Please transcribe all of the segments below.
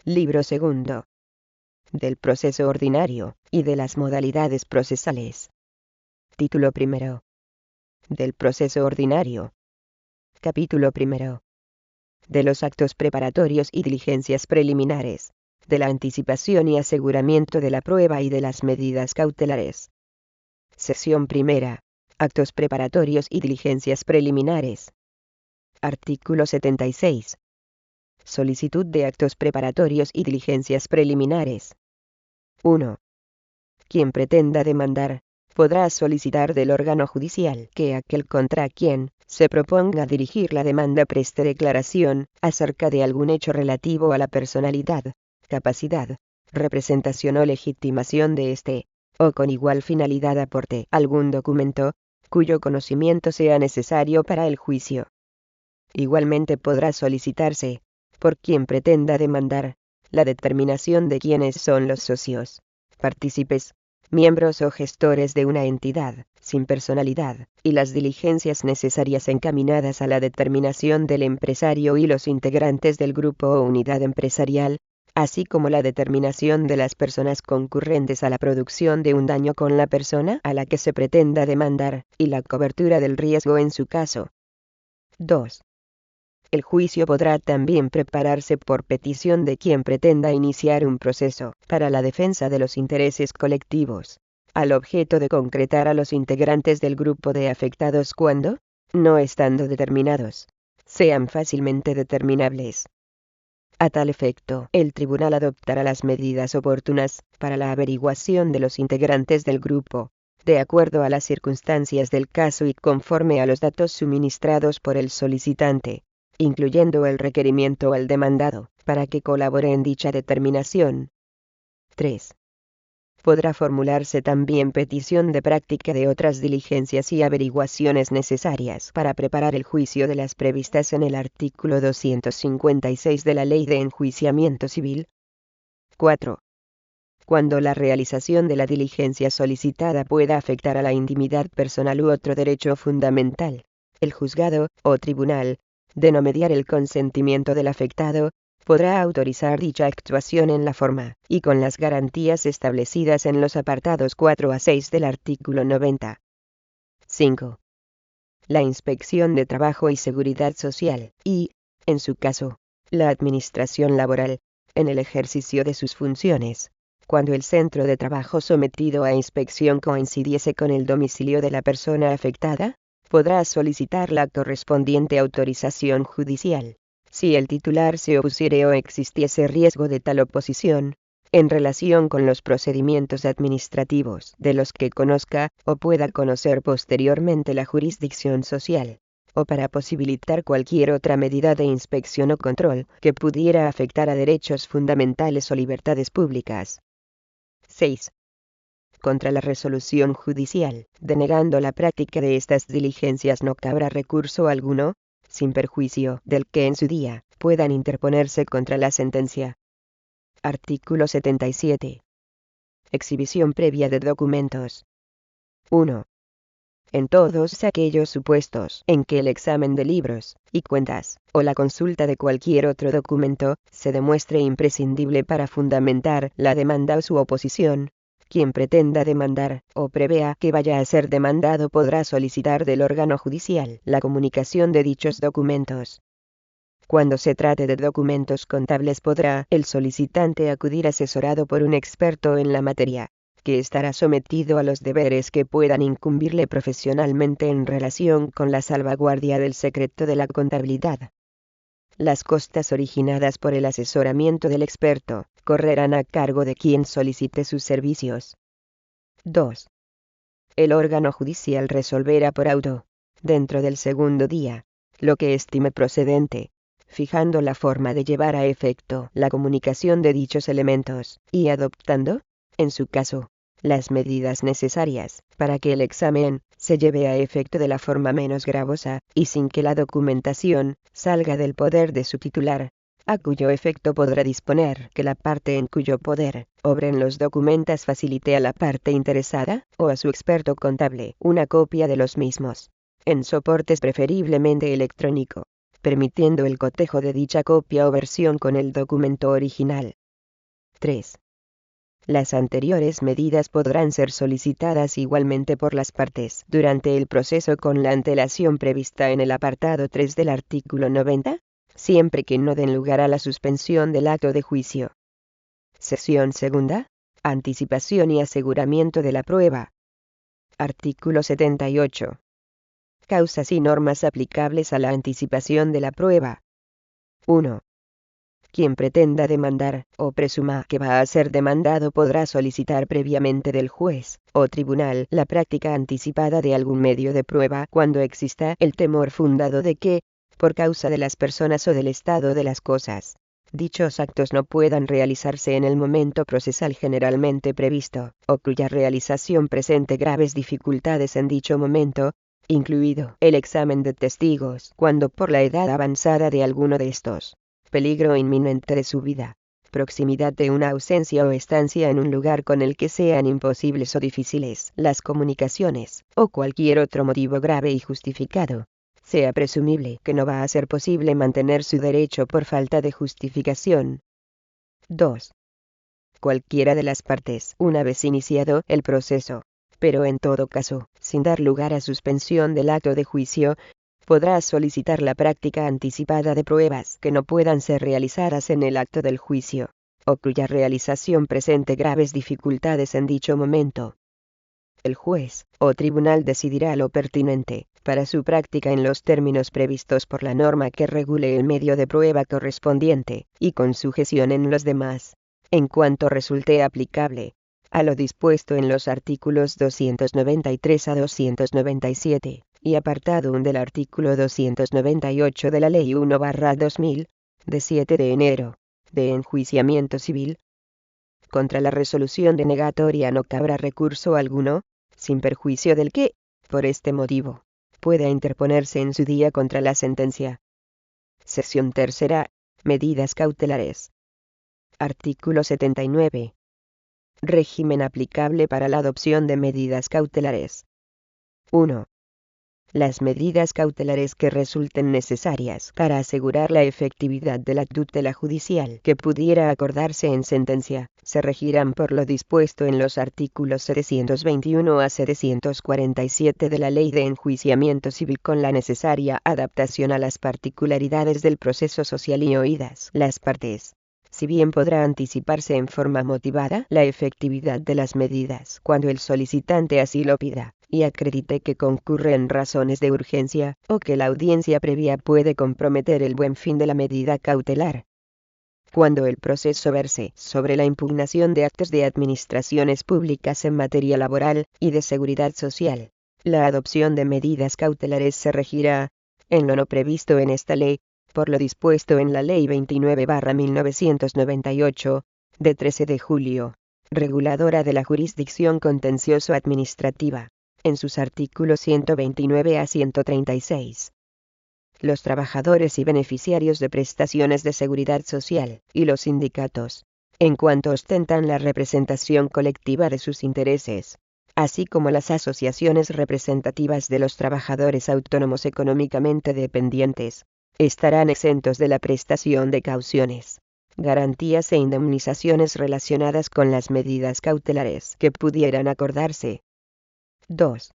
Libro segundo. Del proceso ordinario, y de las modalidades procesales. Título primero. Del proceso ordinario. Capítulo primero. De los actos preparatorios y diligencias preliminares, de la anticipación y aseguramiento de la prueba y de las medidas cautelares. Sesión primera. Actos preparatorios y diligencias preliminares. Artículo 76. Solicitud de actos preparatorios y diligencias preliminares. 1. Quien pretenda demandar, podrá solicitar del órgano judicial que aquel contra quien se proponga dirigir la demanda preste declaración acerca de algún hecho relativo a la personalidad, capacidad, representación o legitimación de éste, o con igual finalidad aporte algún documento, cuyo conocimiento sea necesario para el juicio. Igualmente podrá solicitarse, por quien pretenda demandar, la determinación de quiénes son los socios, partícipes, miembros o gestores de una entidad, sin personalidad, y las diligencias necesarias encaminadas a la determinación del empresario y los integrantes del grupo o unidad empresarial, así como la determinación de las personas concurrentes a la producción de un daño con la persona a la que se pretenda demandar, y la cobertura del riesgo en su caso. 2. El juicio podrá también prepararse por petición de quien pretenda iniciar un proceso para la defensa de los intereses colectivos, al objeto de concretar a los integrantes del grupo de afectados cuando, no estando determinados, sean fácilmente determinables. A tal efecto, el tribunal adoptará las medidas oportunas para la averiguación de los integrantes del grupo, de acuerdo a las circunstancias del caso y conforme a los datos suministrados por el solicitante, incluyendo el requerimiento al demandado, para que colabore en dicha determinación. 3. Podrá formularse también petición de práctica de otras diligencias y averiguaciones necesarias para preparar el juicio de las previstas en el artículo 256 de la Ley de Enjuiciamiento Civil. 4. Cuando la realización de la diligencia solicitada pueda afectar a la intimidad personal u otro derecho fundamental, el juzgado, o tribunal, de no mediar el consentimiento del afectado, podrá autorizar dicha actuación en la forma y con las garantías establecidas en los apartados 4 a 6 del artículo 90. 5. La Inspección de Trabajo y Seguridad Social y, en su caso, la Administración Laboral, en el ejercicio de sus funciones, cuando el centro de trabajo sometido a inspección coincidiese con el domicilio de la persona afectada, podrá solicitar la correspondiente autorización judicial, si el titular se opusiere o existiese riesgo de tal oposición, en relación con los procedimientos administrativos de los que conozca o pueda conocer posteriormente la jurisdicción social, o para posibilitar cualquier otra medida de inspección o control que pudiera afectar a derechos fundamentales o libertades públicas. 6. Contra la resolución judicial, denegando la práctica de estas diligencias no cabrá recurso alguno, sin perjuicio del que en su día puedan interponerse contra la sentencia. Artículo 77. Exhibición previa de documentos. 1. En todos aquellos supuestos en que el examen de libros y cuentas, o la consulta de cualquier otro documento, se demuestre imprescindible para fundamentar la demanda o su oposición, quien pretenda demandar, o prevea que vaya a ser demandado podrá solicitar del órgano judicial la comunicación de dichos documentos. Cuando se trate de documentos contables podrá el solicitante acudir asesorado por un experto en la materia, que estará sometido a los deberes que puedan incumbirle profesionalmente en relación con la salvaguardia del secreto de la contabilidad. Las costas originadas por el asesoramiento del experto correrán a cargo de quien solicite sus servicios. 2. El órgano judicial resolverá por auto, dentro del segundo día, lo que estime procedente, fijando la forma de llevar a efecto la comunicación de dichos elementos, y adoptando, en su caso, las medidas necesarias para que el examen se lleve a efecto de la forma menos gravosa, y sin que la documentación salga del poder de su titular, a cuyo efecto podrá disponer que la parte en cuyo poder obren los documentos facilite a la parte interesada, o a su experto contable, una copia de los mismos, en soportes preferiblemente electrónico, permitiendo el cotejo de dicha copia o versión con el documento original. 3. Las anteriores medidas podrán ser solicitadas igualmente por las partes durante el proceso con la antelación prevista en el apartado 3 del artículo 90, siempre que no den lugar a la suspensión del acto de juicio. Sección segunda. Anticipación y aseguramiento de la prueba. Artículo 78. Causas y normas aplicables a la anticipación de la prueba. 1. Quien pretenda demandar, o presuma que va a ser demandado, podrá solicitar previamente del juez o tribunal la práctica anticipada de algún medio de prueba cuando exista el temor fundado de que, por causa de las personas o del estado de las cosas, dichos actos no puedan realizarse en el momento procesal generalmente previsto, o cuya realización presente graves dificultades en dicho momento, incluido el examen de testigos, cuando por la edad avanzada de alguno de estos, peligro inminente de su vida, proximidad de una ausencia o estancia en un lugar con el que sean imposibles o difíciles las comunicaciones, o cualquier otro motivo grave y justificado, sea presumible que no va a ser posible mantener su derecho por falta de justificación. 2. Cualquiera de las partes, una vez iniciado el proceso, pero en todo caso, sin dar lugar a suspensión del acto de juicio, podrá solicitar la práctica anticipada de pruebas que no puedan ser realizadas en el acto del juicio, o cuya realización presente graves dificultades en dicho momento. El juez o tribunal decidirá lo pertinente para su práctica en los términos previstos por la norma que regule el medio de prueba correspondiente, y con sujeción en los demás, en cuanto resulte aplicable, a lo dispuesto en los artículos 293 a 297, y apartado 1 del artículo 298 de la Ley 1/2000, de 7 de enero, de enjuiciamiento civil. Contra la resolución denegatoria no cabrá recurso alguno, sin perjuicio del que, por este motivo, pueda interponerse en su día contra la sentencia. Sección tercera. Medidas cautelares. Artículo 79. Régimen aplicable para la adopción de medidas cautelares. 1. Las medidas cautelares que resulten necesarias para asegurar la efectividad de la tutela judicial que pudiera acordarse en sentencia, se regirán por lo dispuesto en los artículos 721 a 747 de la Ley de Enjuiciamiento Civil, con la necesaria adaptación a las particularidades del proceso social y oídas las partes. Si bien podrá anticiparse en forma motivada la efectividad de las medidas cuando el solicitante así lo pida, y acredite que concurren razones de urgencia, o que la audiencia previa puede comprometer el buen fin de la medida cautelar. Cuando el proceso verse sobre la impugnación de actos de administraciones públicas en materia laboral y de seguridad social, la adopción de medidas cautelares se regirá, en lo no previsto en esta ley, por lo dispuesto en la Ley 29/1998, de 13 de julio, reguladora de la jurisdicción contencioso-administrativa, en sus artículos 129 a 136. Los trabajadores y beneficiarios de prestaciones de seguridad social, y los sindicatos, en cuanto ostentan la representación colectiva de sus intereses, así como las asociaciones representativas de los trabajadores autónomos económicamente dependientes, estarán exentos de la prestación de cauciones, garantías e indemnizaciones relacionadas con las medidas cautelares que pudieran acordarse. 2.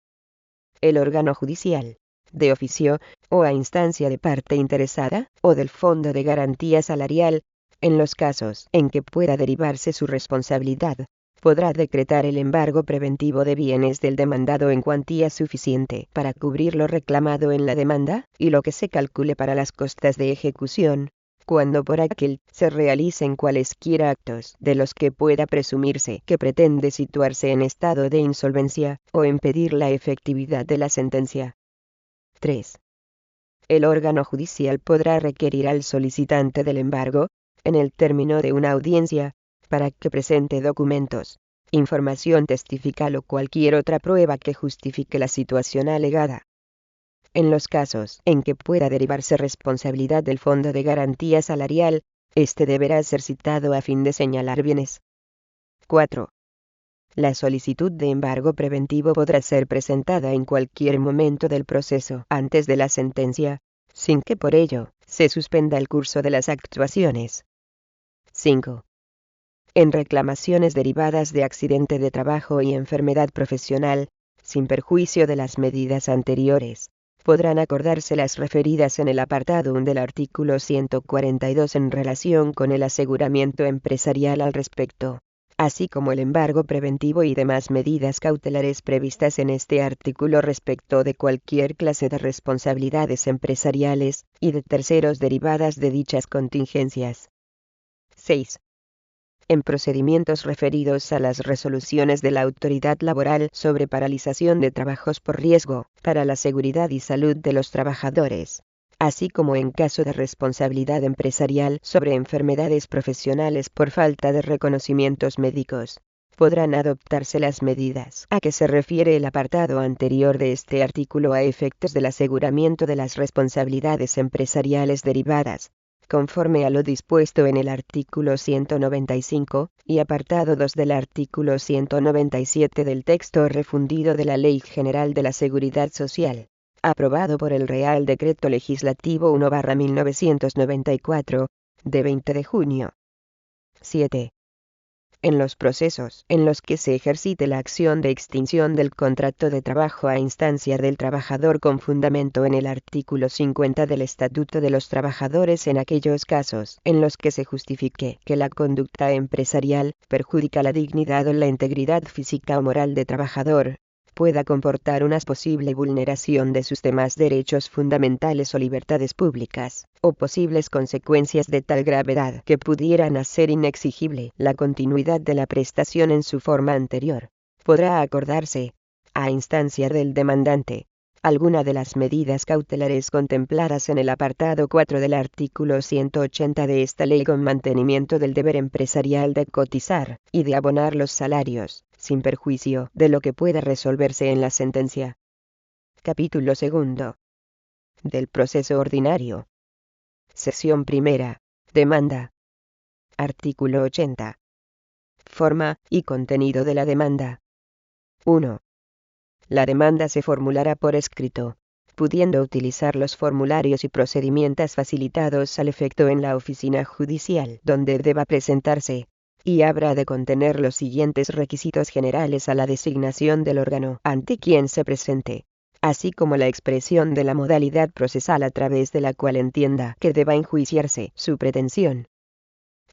El órgano judicial, de oficio, o a instancia de parte interesada, o del Fondo de Garantía Salarial, en los casos en que pueda derivarse su responsabilidad, podrá decretar el embargo preventivo de bienes del demandado en cuantía suficiente para cubrir lo reclamado en la demanda, y lo que se calcule para las costas de ejecución, cuando por aquel se realicen cualesquiera actos de los que pueda presumirse que pretende situarse en estado de insolvencia, o impedir la efectividad de la sentencia. 3. El órgano judicial podrá requerir al solicitante del embargo, en el término de una audiencia, para que presente documentos, información testifical o cualquier otra prueba que justifique la situación alegada. En los casos en que pueda derivarse responsabilidad del Fondo de Garantía Salarial, este deberá ser citado a fin de señalar bienes. 4. La solicitud de embargo preventivo podrá ser presentada en cualquier momento del proceso antes de la sentencia, sin que por ello se suspenda el curso de las actuaciones. 5. En reclamaciones derivadas de accidente de trabajo y enfermedad profesional, sin perjuicio de las medidas anteriores, podrán acordarse las referidas en el apartado 1 del artículo 142 en relación con el aseguramiento empresarial al respecto, así como el embargo preventivo y demás medidas cautelares previstas en este artículo respecto de cualquier clase de responsabilidades empresariales y de terceros derivadas de dichas contingencias. 6. En procedimientos referidos a las resoluciones de la autoridad laboral sobre paralización de trabajos por riesgo para la seguridad y salud de los trabajadores, así como en caso de responsabilidad empresarial sobre enfermedades profesionales por falta de reconocimientos médicos, podrán adoptarse las medidas a que se refiere el apartado anterior de este artículo a efectos del aseguramiento de las responsabilidades empresariales derivadas, conforme a lo dispuesto en el artículo 195, y apartado 2 del artículo 197 del texto refundido de la Ley General de la Seguridad Social, aprobado por el Real Decreto Legislativo 1/1994, de 20 de junio. 7. En los procesos en los que se ejercite la acción de extinción del contrato de trabajo a instancia del trabajador con fundamento en el artículo 50 del Estatuto de los Trabajadores en aquellos casos en los que se justifique que la conducta empresarial perjudica la dignidad o la integridad física o moral del trabajador, pueda comportar una posible vulneración de sus demás derechos fundamentales o libertades públicas, o posibles consecuencias de tal gravedad que pudieran hacer inexigible la continuidad de la prestación en su forma anterior, podrá acordarse, a instancia del demandante, alguna de las medidas cautelares contempladas en el apartado 4 del artículo 180 de esta ley con mantenimiento del deber empresarial de cotizar y de abonar los salarios, sin perjuicio de lo que pueda resolverse en la sentencia. Capítulo 2. Del proceso ordinario. Sección primera. Demanda. Artículo 80. Forma y contenido de la demanda. 1. La demanda se formulará por escrito, pudiendo utilizar los formularios y procedimientos facilitados al efecto en la oficina judicial donde deba presentarse, y habrá de contener los siguientes requisitos generales a la designación del órgano ante quien se presente, así como la expresión de la modalidad procesal a través de la cual entienda que deba enjuiciarse su pretensión.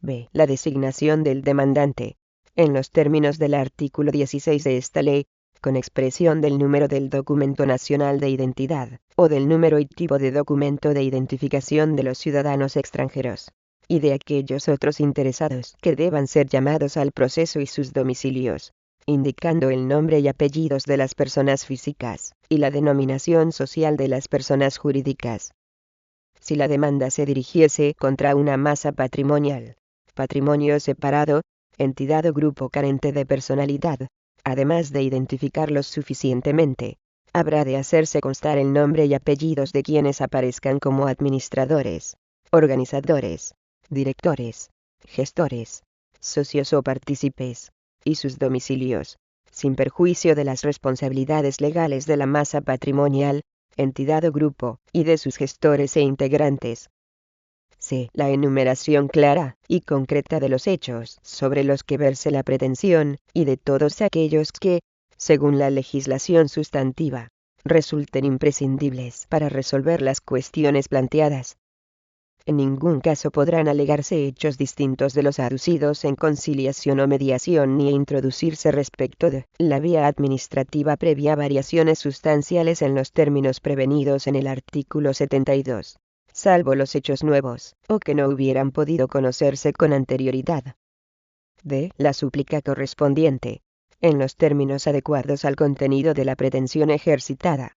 B. La designación del demandante, en los términos del artículo 16 de esta ley, con expresión del número del documento nacional de identidad, o del número y tipo de documento de identificación de los ciudadanos extranjeros, y de aquellos otros interesados que deban ser llamados al proceso y sus domicilios, indicando el nombre y apellidos de las personas físicas, y la denominación social de las personas jurídicas. Si la demanda se dirigiese contra una masa patrimonial, patrimonio separado, entidad o grupo carente de personalidad, además de identificarlos suficientemente, habrá de hacerse constar el nombre y apellidos de quienes aparezcan como administradores, organizadores, directores, gestores, socios o partícipes, y sus domicilios, sin perjuicio de las responsabilidades legales de la masa patrimonial, entidad o grupo, y de sus gestores e integrantes. C. La enumeración clara y concreta de los hechos sobre los que verse la pretensión, y de todos aquellos que, según la legislación sustantiva, resulten imprescindibles para resolver las cuestiones planteadas. En ningún caso podrán alegarse hechos distintos de los aducidos en conciliación o mediación ni introducirse respecto de la vía administrativa previa variaciones sustanciales en los términos prevenidos en el artículo 72. Salvo los hechos nuevos, o que no hubieran podido conocerse con anterioridad. D. La súplica correspondiente, en los términos adecuados al contenido de la pretensión ejercitada.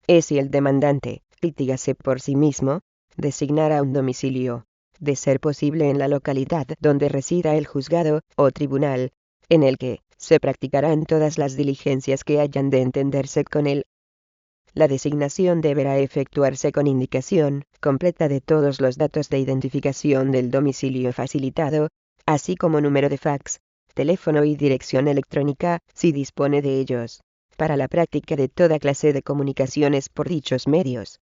Si el demandante litigase por sí mismo, designará un domicilio, de ser posible en la localidad donde resida el juzgado o tribunal, en el que se practicarán todas las diligencias que hayan de entenderse con él. La designación deberá efectuarse con indicación completa de todos los datos de identificación del domicilio facilitado, así como número de fax, teléfono y dirección electrónica, si dispone de ellos, para la práctica de toda clase de comunicaciones por dichos medios.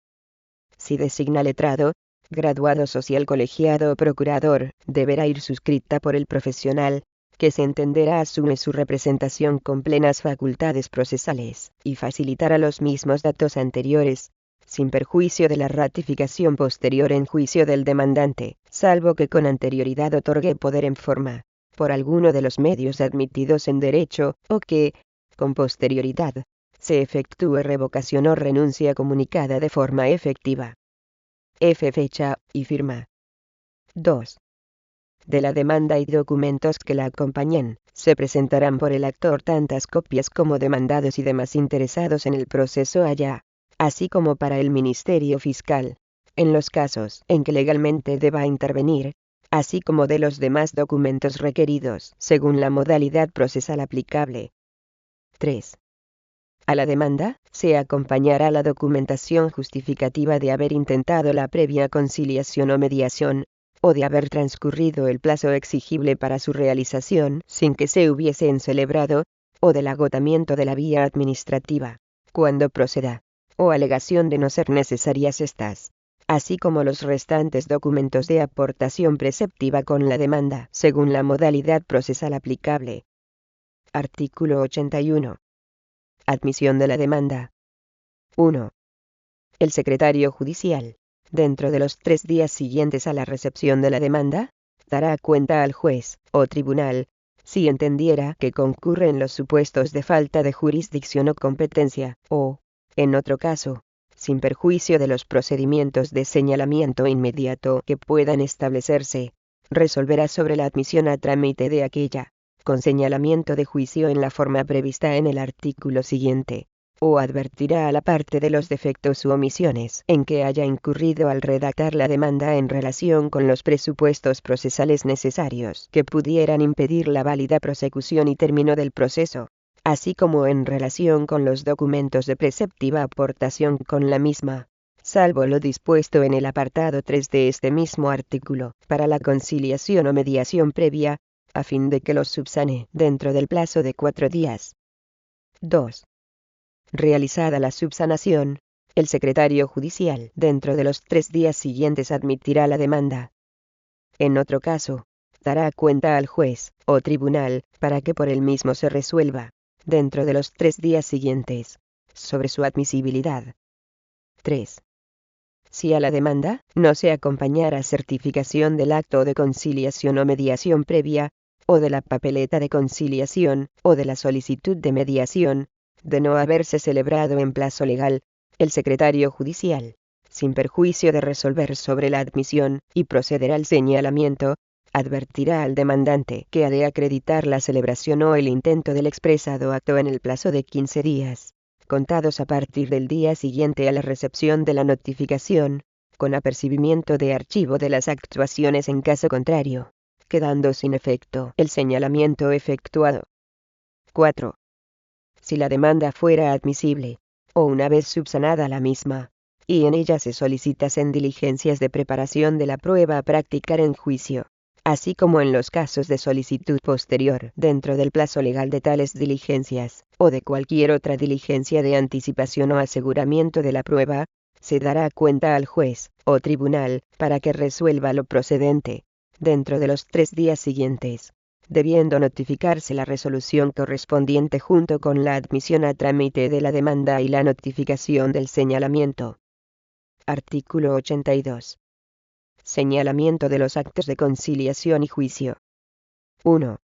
Si designa letrado, graduado social colegiado o procurador, deberá ir suscrita por el profesional, que se entenderá asume su representación con plenas facultades procesales, y facilitará los mismos datos anteriores, sin perjuicio de la ratificación posterior en juicio del demandante, salvo que con anterioridad otorgue poder en forma, por alguno de los medios admitidos en derecho, o que, con posterioridad, se efectúe revocación o renuncia comunicada de forma efectiva. F. Fecha y firma. 2. De la demanda y documentos que la acompañan, se presentarán por el actor tantas copias como demandados y demás interesados en el proceso haya, así como para el Ministerio Fiscal, en los casos en que legalmente deba intervenir, así como de los demás documentos requeridos según la modalidad procesal aplicable. 3. A la demanda, se acompañará la documentación justificativa de haber intentado la previa conciliación o mediación, o de haber transcurrido el plazo exigible para su realización sin que se hubiesen celebrado, o del agotamiento de la vía administrativa, cuando proceda, o alegación de no ser necesarias estas, así como los restantes documentos de aportación preceptiva con la demanda, según la modalidad procesal aplicable. Artículo 81. Admisión de la demanda. 1. El secretario judicial, dentro de los 3 días siguientes a la recepción de la demanda, dará cuenta al juez o tribunal, si entendiera que concurren los supuestos de falta de jurisdicción o competencia, o, en otro caso, sin perjuicio de los procedimientos de señalamiento inmediato que puedan establecerse, resolverá sobre la admisión a trámite de aquella, con señalamiento de juicio en la forma prevista en el artículo siguiente, o advertirá a la parte de los defectos u omisiones en que haya incurrido al redactar la demanda en relación con los presupuestos procesales necesarios que pudieran impedir la válida prosecución y término del proceso, así como en relación con los documentos de preceptiva aportación con la misma, salvo lo dispuesto en el apartado 3 de este mismo artículo, para la conciliación o mediación previa, a fin de que los subsane dentro del plazo de 4 días. 2. Realizada la subsanación, el secretario judicial dentro de los 3 días siguientes admitirá la demanda. En otro caso, dará cuenta al juez o tribunal para que por él mismo se resuelva, dentro de los 3 días siguientes, sobre su admisibilidad. 3. Si a la demanda no se acompañara certificación del acto de conciliación o mediación previa, o de la papeleta de conciliación, o de la solicitud de mediación, de no haberse celebrado en plazo legal, el secretario judicial, sin perjuicio de resolver sobre la admisión y proceder al señalamiento, advertirá al demandante que ha de acreditar la celebración o el intento del expresado acto en el plazo de 15 días, contados a partir del día siguiente a la recepción de la notificación, con apercibimiento de archivo de las actuaciones en caso contrario, quedando sin efecto el señalamiento efectuado. 4. Si la demanda fuera admisible, o una vez subsanada la misma, y en ella se solicitasen diligencias de preparación de la prueba a practicar en juicio, así como en los casos de solicitud posterior dentro del plazo legal de tales diligencias, o de cualquier otra diligencia de anticipación o aseguramiento de la prueba, se dará cuenta al juez o tribunal para que resuelva lo procedente, dentro de los 3 días siguientes, debiendo notificarse la resolución correspondiente junto con la admisión a trámite de la demanda y la notificación del señalamiento. Artículo 82. Señalamiento de los actos de conciliación y juicio. 1.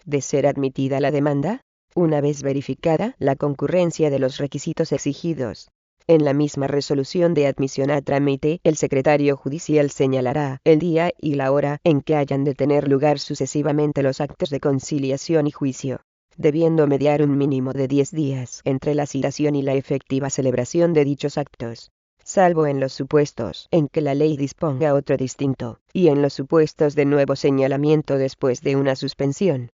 De ser admitida la demanda, una vez verificada la concurrencia de los requisitos exigidos, en la misma resolución de admisión a trámite, el secretario judicial señalará el día y la hora en que hayan de tener lugar sucesivamente los actos de conciliación y juicio, debiendo mediar un mínimo de 10 días entre la citación y la efectiva celebración de dichos actos, salvo en los supuestos en que la ley disponga otro distinto, y en los supuestos de nuevo señalamiento después de una suspensión.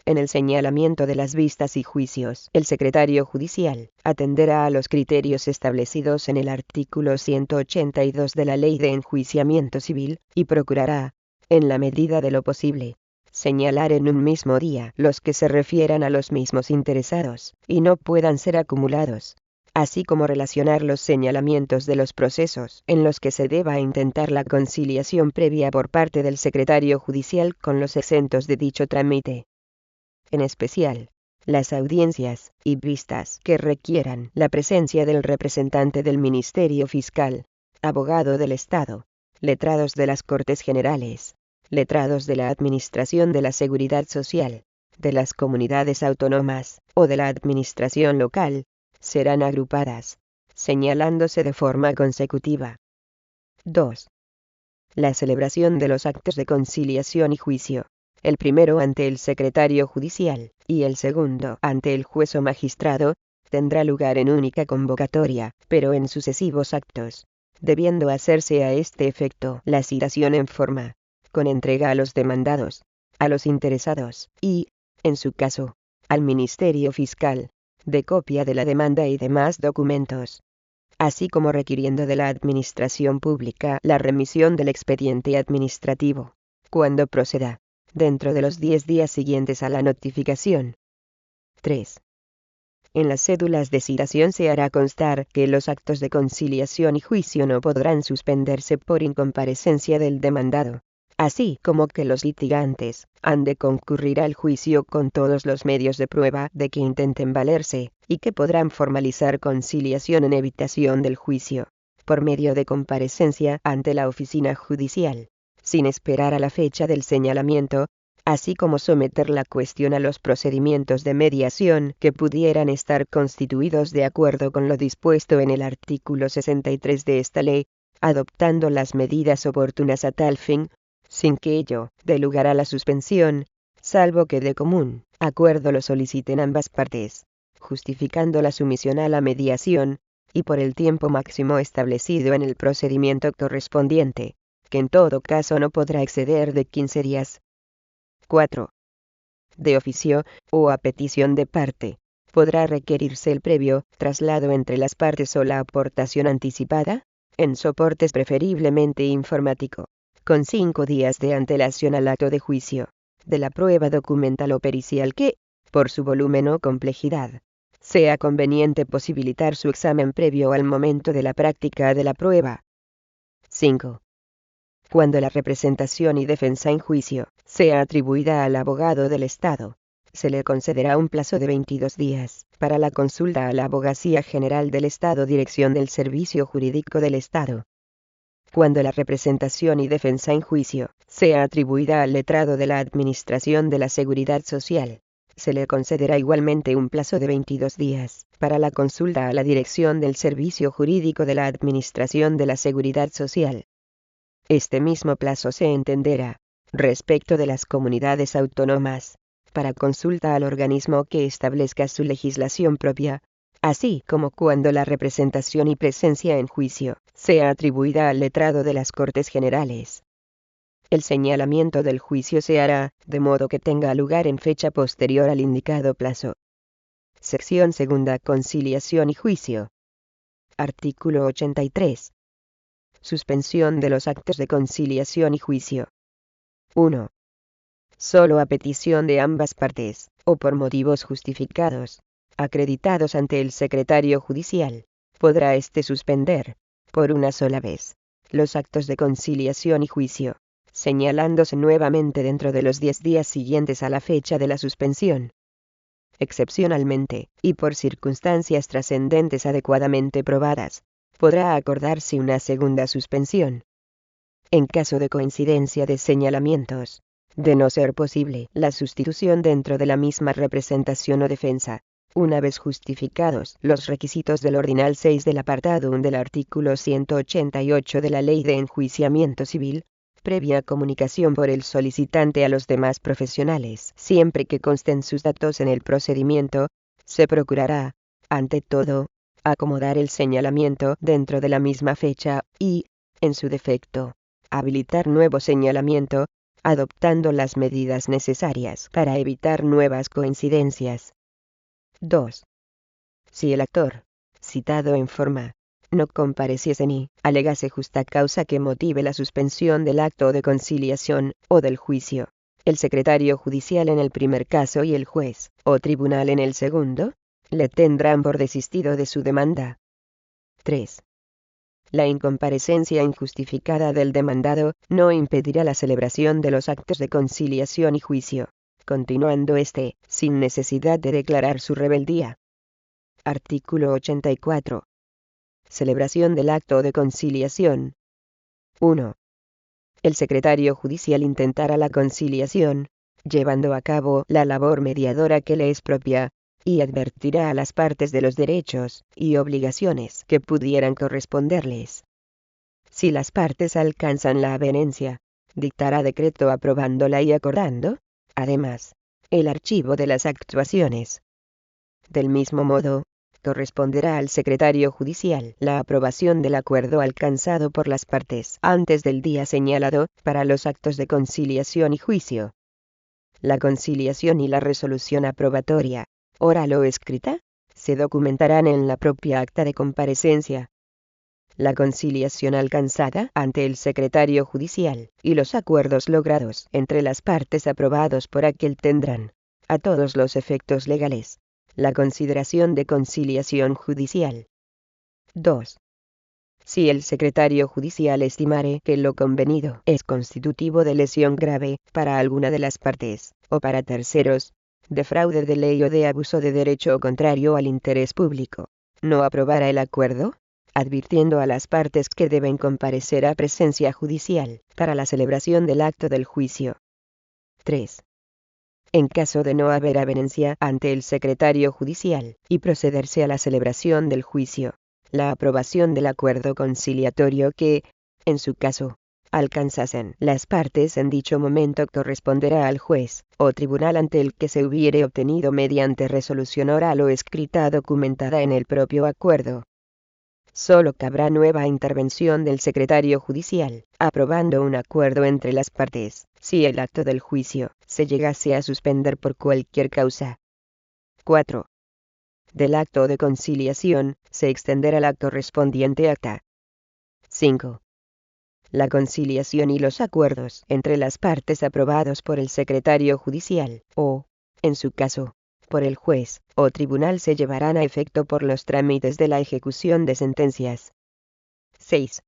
En el señalamiento de las vistas y juicios, el secretario judicial atenderá a los criterios establecidos en el artículo 182 de la Ley de Enjuiciamiento Civil, y procurará, en la medida de lo posible, señalar en un mismo día los que se refieran a los mismos interesados, y no puedan ser acumulados, así como relacionar los señalamientos de los procesos en los que se deba intentar la conciliación previa por parte del secretario judicial con los exentos de dicho trámite. En especial, las audiencias y vistas que requieran la presencia del representante del Ministerio Fiscal, abogado del Estado, letrados de las Cortes Generales, letrados de la Administración de la Seguridad Social, de las comunidades autónomas o de la administración local, serán agrupadas, señalándose de forma consecutiva. 2. La celebración de los actos de conciliación y juicio, el primero ante el secretario judicial y el segundo ante el juez o magistrado, tendrá lugar en única convocatoria, pero en sucesivos actos, debiendo hacerse a este efecto la citación en forma, con entrega a los demandados, a los interesados y, en su caso, al Ministerio Fiscal, de copia de la demanda y demás documentos, así como requiriendo de la Administración Pública la remisión del expediente administrativo, cuando proceda, dentro de los 10 días siguientes a la notificación. 3. En las cédulas de citación se hará constar que los actos de conciliación y juicio no podrán suspenderse por incomparecencia del demandado, así como que los litigantes han de concurrir al juicio con todos los medios de prueba de que intenten valerse, y que podrán formalizar conciliación en evitación del juicio, por medio de comparecencia ante la oficina judicial, sin esperar a la fecha del señalamiento, así como someter la cuestión a los procedimientos de mediación que pudieran estar constituidos de acuerdo con lo dispuesto en el artículo 63 de esta ley, adoptando las medidas oportunas a tal fin, sin que ello dé lugar a la suspensión, salvo que de común acuerdo lo soliciten ambas partes, justificando la sumisión a la mediación, y por el tiempo máximo establecido en el procedimiento correspondiente, que en todo caso no podrá exceder de 15 días. 4. De oficio, o a petición de parte, podrá requerirse el previo traslado entre las partes o la aportación anticipada, en soportes preferiblemente informático, con 5 días de antelación al acto de juicio, de la prueba documental o pericial que, por su volumen o complejidad, sea conveniente posibilitar su examen previo al momento de la práctica de la prueba. 5. Cuando la representación y defensa en juicio sea atribuida al abogado del Estado, se le concederá un plazo de 22 días para la consulta a la Abogacía General del Estado, Dirección del Servicio Jurídico del Estado. Cuando la representación y defensa en juicio sea atribuida al letrado de la Administración de la Seguridad Social, se le concederá igualmente un plazo de 22 días para la consulta a la Dirección del Servicio Jurídico de la Administración de la Seguridad Social. Este mismo plazo se entenderá, respecto de las comunidades autónomas, para consulta al organismo que establezca su legislación propia, así como cuando la representación y presencia en juicio sea atribuida al letrado de las Cortes Generales. El señalamiento del juicio se hará, de modo que tenga lugar en fecha posterior al indicado plazo. Sección segunda. Conciliación y juicio. Artículo 83. Suspensión de los actos de conciliación y juicio. 1. Solo a petición de ambas partes, o por motivos justificados, acreditados ante el secretario judicial, podrá éste suspender, por una sola vez, los actos de conciliación y juicio, señalándose nuevamente dentro de los 10 días siguientes a la fecha de la suspensión. Excepcionalmente, y por circunstancias trascendentes adecuadamente probadas, podrá acordarse una segunda suspensión. En caso de coincidencia de señalamientos, de no ser posible la sustitución dentro de la misma representación o defensa, una vez justificados los requisitos del ordinal 6 del apartado 1 del artículo 188 de la Ley de Enjuiciamiento Civil, previa comunicación por el solicitante a los demás profesionales, siempre que consten sus datos en el procedimiento, se procurará, ante todo, acomodar el señalamiento dentro de la misma fecha y, en su defecto, habilitar nuevo señalamiento, adoptando las medidas necesarias para evitar nuevas coincidencias. 2. Si el actor, citado en forma, no compareciese ni alegase justa causa que motive la suspensión del acto de conciliación o del juicio, el secretario judicial en el primer caso y el juez o tribunal en el segundo, le tendrán por desistido de su demanda. 3. La incomparecencia injustificada del demandado no impedirá la celebración de los actos de conciliación y juicio, continuando éste, sin necesidad de declarar su rebeldía. Artículo 84. Celebración del acto de conciliación. 1. El secretario judicial intentará la conciliación, llevando a cabo la labor mediadora que le es propia, y advertirá a las partes de los derechos y obligaciones que pudieran corresponderles. Si las partes alcanzan la avenencia, dictará decreto aprobándola y acordando, además, el archivo de las actuaciones. Del mismo modo, corresponderá al secretario judicial la aprobación del acuerdo alcanzado por las partes antes del día señalado para los actos de conciliación y juicio. La conciliación y la resolución aprobatoria, oral o escrita, se documentarán en la propia acta de comparecencia. La conciliación alcanzada ante el secretario judicial y los acuerdos logrados entre las partes aprobados por aquel tendrán, a todos los efectos legales, la consideración de conciliación judicial. 2. Si el secretario judicial estimare que lo convenido es constitutivo de lesión grave para alguna de las partes, o para terceros, de fraude de ley o de abuso de derecho contrario al interés público, no aprobará el acuerdo, advirtiendo a las partes que deben comparecer a presencia judicial para la celebración del acto del juicio. 3. En caso de no haber avenencia ante el secretario judicial y procederse a la celebración del juicio, la aprobación del acuerdo conciliatorio que, en su caso, alcanzasen las partes en dicho momento corresponderá al juez o tribunal ante el que se hubiere obtenido mediante resolución oral o escrita documentada en el propio acuerdo. Solo cabrá nueva intervención del secretario judicial, aprobando un acuerdo entre las partes, si el acto del juicio se llegase a suspender por cualquier causa. 4. Del acto de conciliación, se extenderá la correspondiente acta. 5. La conciliación y los acuerdos entre las partes aprobados por el secretario judicial, o, en su caso, por el juez o tribunal se llevarán a efecto por los trámites de la ejecución de sentencias. 6.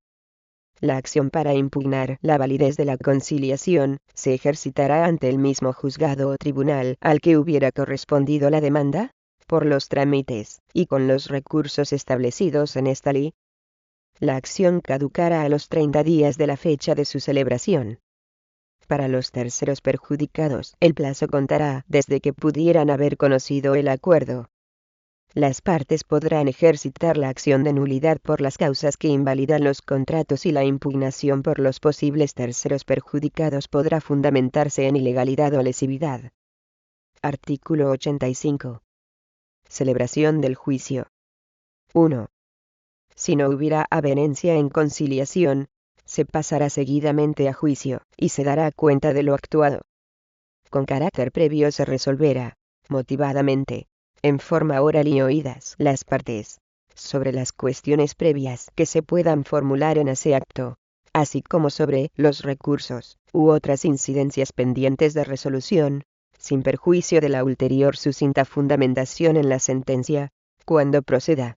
La acción para impugnar la validez de la conciliación se ejercitará ante el mismo juzgado o tribunal al que hubiera correspondido la demanda, por los trámites y con los recursos establecidos en esta ley. La acción caducará a los 30 días de la fecha de su celebración. Para los terceros perjudicados, el plazo contará desde que pudieran haber conocido el acuerdo. Las partes podrán ejercitar la acción de nulidad por las causas que invalidan los contratos y la impugnación por los posibles terceros perjudicados podrá fundamentarse en ilegalidad o lesividad. Artículo 85. Celebración del juicio. 1. Si no hubiera avenencia en conciliación, se pasará seguidamente a juicio, y se dará cuenta de lo actuado. Con carácter previo se resolverá, motivadamente, en forma oral y oídas las partes, sobre las cuestiones previas que se puedan formular en ese acto, así como sobre los recursos, u otras incidencias pendientes de resolución, sin perjuicio de la ulterior sucinta fundamentación en la sentencia, cuando proceda.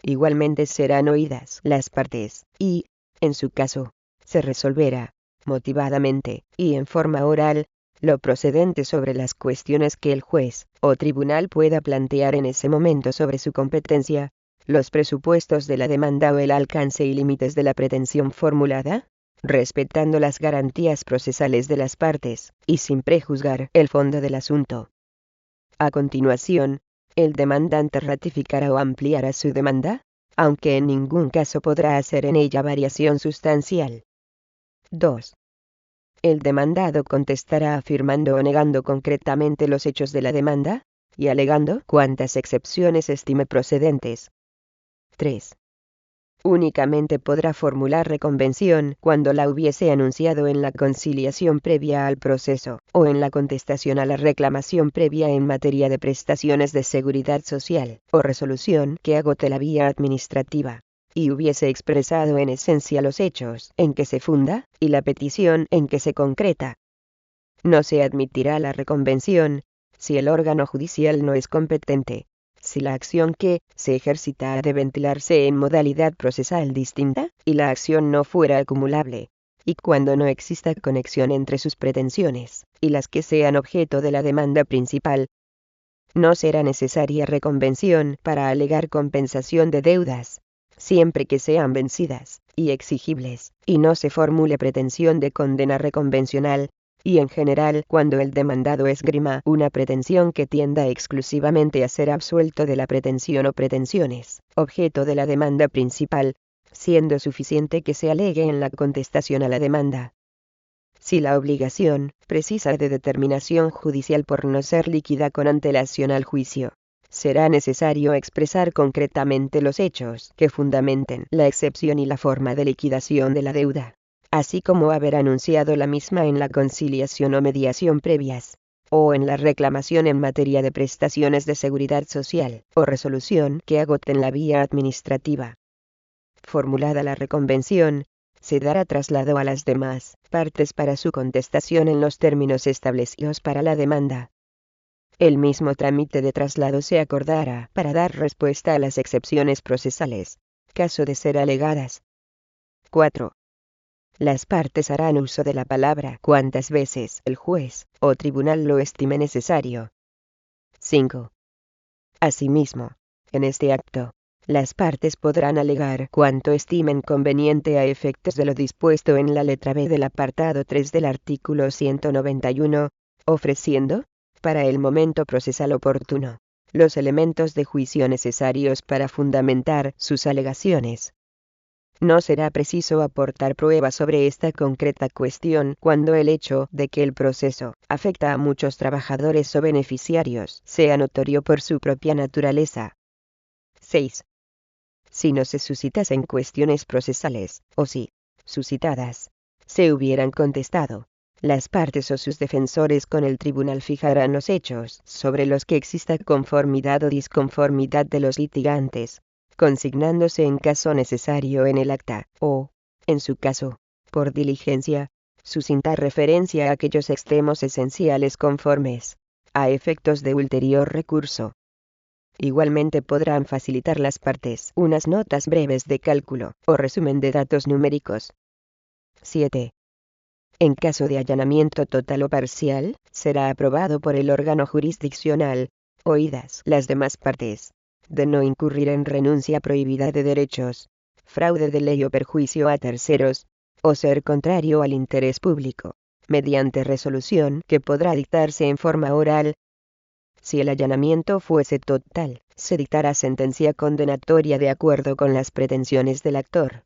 Igualmente serán oídas las partes, y, en su caso, se resolverá, motivadamente, y en forma oral, lo procedente sobre las cuestiones que el juez o tribunal pueda plantear en ese momento sobre su competencia, los presupuestos de la demanda o el alcance y límites de la pretensión formulada, respetando las garantías procesales de las partes, y sin prejuzgar el fondo del asunto. A continuación, el demandante ratificará o ampliará su demanda, aunque en ningún caso podrá hacer en ella variación sustancial. 2. El demandado contestará afirmando o negando concretamente los hechos de la demanda, y alegando cuantas excepciones estime procedentes. 3. Únicamente podrá formular reconvención cuando la hubiese anunciado en la conciliación previa al proceso, o en la contestación a la reclamación previa en materia de prestaciones de seguridad social, o resolución que agote la vía administrativa, y hubiese expresado en esencia los hechos en que se funda, y la petición en que se concreta. No se admitirá la reconvención, si el órgano judicial no es competente, si la acción que se ejercita ha de ventilarse en modalidad procesal distinta, y la acción no fuera acumulable, y cuando no exista conexión entre sus pretensiones y las que sean objeto de la demanda principal, no será necesaria reconvención para alegar compensación de deudas, siempre que sean vencidas y exigibles, y no se formule pretensión de condena reconvencional, y en general cuando el demandado esgrima una pretensión que tienda exclusivamente a ser absuelto de la pretensión o pretensiones, objeto de la demanda principal, siendo suficiente que se alegue en la contestación a la demanda. Si la obligación precisa de determinación judicial por no ser líquida con antelación al juicio, será necesario expresar concretamente los hechos que fundamenten la excepción y la forma de liquidación de la deuda, así como haber anunciado la misma en la conciliación o mediación previas, o en la reclamación en materia de prestaciones de seguridad social, o resolución que agoten la vía administrativa. Formulada la reconvención, se dará traslado a las demás partes para su contestación en los términos establecidos para la demanda. El mismo trámite de traslado se acordará para dar respuesta a las excepciones procesales, caso de ser alegadas. 4. Las partes harán uso de la palabra cuantas veces el juez o tribunal lo estime necesario. 5. Asimismo, en este acto, las partes podrán alegar cuanto estimen conveniente a efectos de lo dispuesto en la letra B del apartado 3 del artículo 191, ofreciendo, para el momento procesal oportuno, los elementos de juicio necesarios para fundamentar sus alegaciones. No será preciso aportar pruebas sobre esta concreta cuestión cuando el hecho de que el proceso afecta a muchos trabajadores o beneficiarios sea notorio por su propia naturaleza. 6. Si no se suscitasen cuestiones procesales, o si, suscitadas, se hubieran contestado, las partes o sus defensores con el tribunal fijarán los hechos sobre los que exista conformidad o disconformidad de los litigantes, consignándose en caso necesario en el acta, o, en su caso, por diligencia, sucinta referencia a aquellos extremos esenciales conformes a efectos de ulterior recurso. Igualmente podrán facilitar las partes unas notas breves de cálculo o resumen de datos numéricos. 7. En caso de allanamiento total o parcial, será aprobado por el órgano jurisdiccional, oídas las demás partes, de no incurrir en renuncia prohibida de derechos, fraude de ley o perjuicio a terceros, o ser contrario al interés público, mediante resolución que podrá dictarse en forma oral. Si el allanamiento fuese total, se dictará sentencia condenatoria de acuerdo con las pretensiones del actor.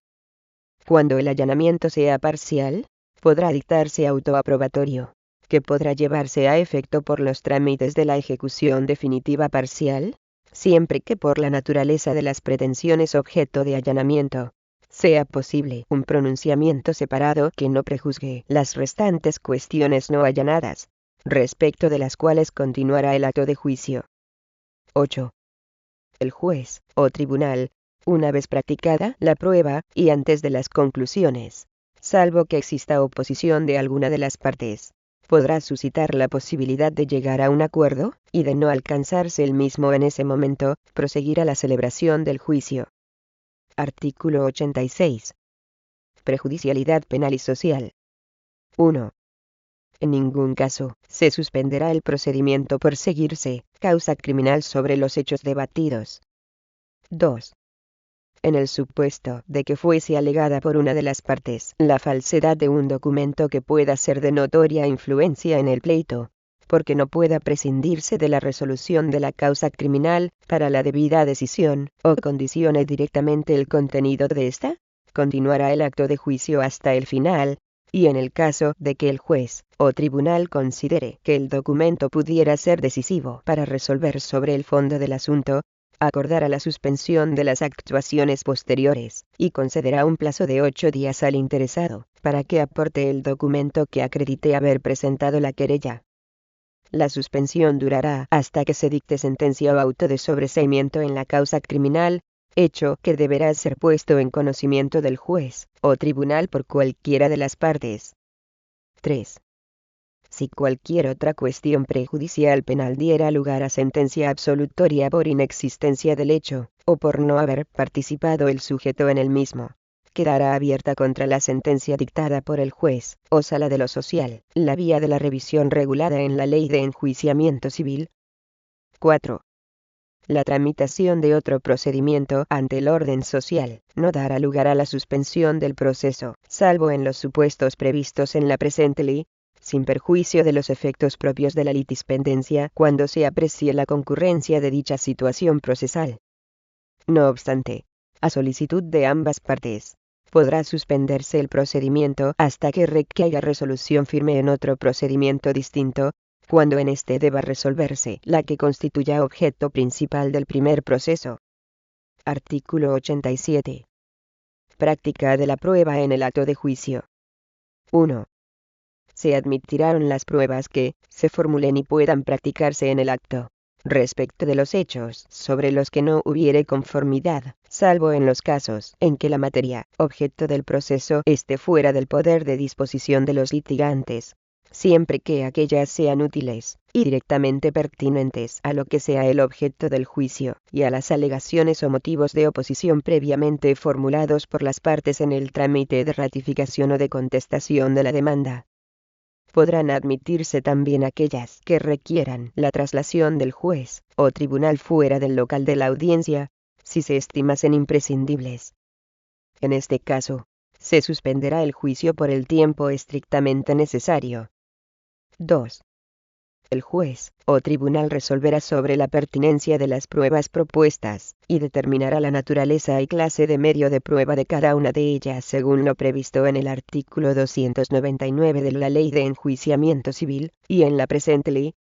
Cuando el allanamiento sea parcial, podrá dictarse autoaprobatorio, que podrá llevarse a efecto por los trámites de la ejecución definitiva parcial, siempre que por la naturaleza de las pretensiones objeto de allanamiento, sea posible un pronunciamiento separado que no prejuzgue las restantes cuestiones no allanadas, respecto de las cuales continuará el acto de juicio. 8. El juez, o tribunal, una vez practicada la prueba, y antes de las conclusiones, salvo que exista oposición de alguna de las partes, podrá suscitar la posibilidad de llegar a un acuerdo, y de no alcanzarse el mismo en ese momento, proseguir a la celebración del juicio. Artículo 86. Prejudicialidad penal y social. 1. En ningún caso se suspenderá el procedimiento por seguirse causa criminal sobre los hechos debatidos. 2. En el supuesto de que fuese alegada por una de las partes la falsedad de un documento que pueda ser de notoria influencia en el pleito, porque no pueda prescindirse de la resolución de la causa criminal para la debida decisión, o condicione directamente el contenido de esta, continuará el acto de juicio hasta el final, y en el caso de que el juez o tribunal considere que el documento pudiera ser decisivo para resolver sobre el fondo del asunto, acordará la suspensión de las actuaciones posteriores, y concederá un plazo de 8 días al interesado, para que aporte el documento que acredite haber presentado la querella. La suspensión durará hasta que se dicte sentencia o auto de sobreseimiento en la causa criminal, hecho que deberá ser puesto en conocimiento del juez o tribunal por cualquiera de las partes. 3. Si cualquier otra cuestión prejudicial penal diera lugar a sentencia absolutoria por inexistencia del hecho, o por no haber participado el sujeto en el mismo, quedará abierta contra la sentencia dictada por el juez, o sala de lo social, la vía de la revisión regulada en la Ley de Enjuiciamiento Civil. 4. La tramitación de otro procedimiento ante el orden social no dará lugar a la suspensión del proceso, salvo en los supuestos previstos en la presente ley, sin perjuicio de los efectos propios de la litispendencia cuando se aprecie la concurrencia de dicha situación procesal. No obstante, a solicitud de ambas partes, podrá suspenderse el procedimiento hasta que recaiga resolución firme en otro procedimiento distinto, cuando en este deba resolverse la que constituya objeto principal del primer proceso. Artículo 87. Práctica de la prueba en el acto de juicio. 1. Se admitirán las pruebas que se formulen y puedan practicarse en el acto, respecto de los hechos sobre los que no hubiere conformidad, salvo en los casos en que la materia, objeto del proceso, esté fuera del poder de disposición de los litigantes, siempre que aquellas sean útiles y directamente pertinentes a lo que sea el objeto del juicio, y a las alegaciones o motivos de oposición previamente formulados por las partes en el trámite de ratificación o de contestación de la demanda. Podrán admitirse también aquellas que requieran la traslación del juez o tribunal fuera del local de la audiencia, si se estimasen imprescindibles. En este caso, se suspenderá el juicio por el tiempo estrictamente necesario. 2. El juez o tribunal resolverá sobre la pertinencia de las pruebas propuestas, y determinará la naturaleza y clase de medio de prueba de cada una de ellas según lo previsto en el artículo 299 de la Ley de Enjuiciamiento Civil, y en la presente ley.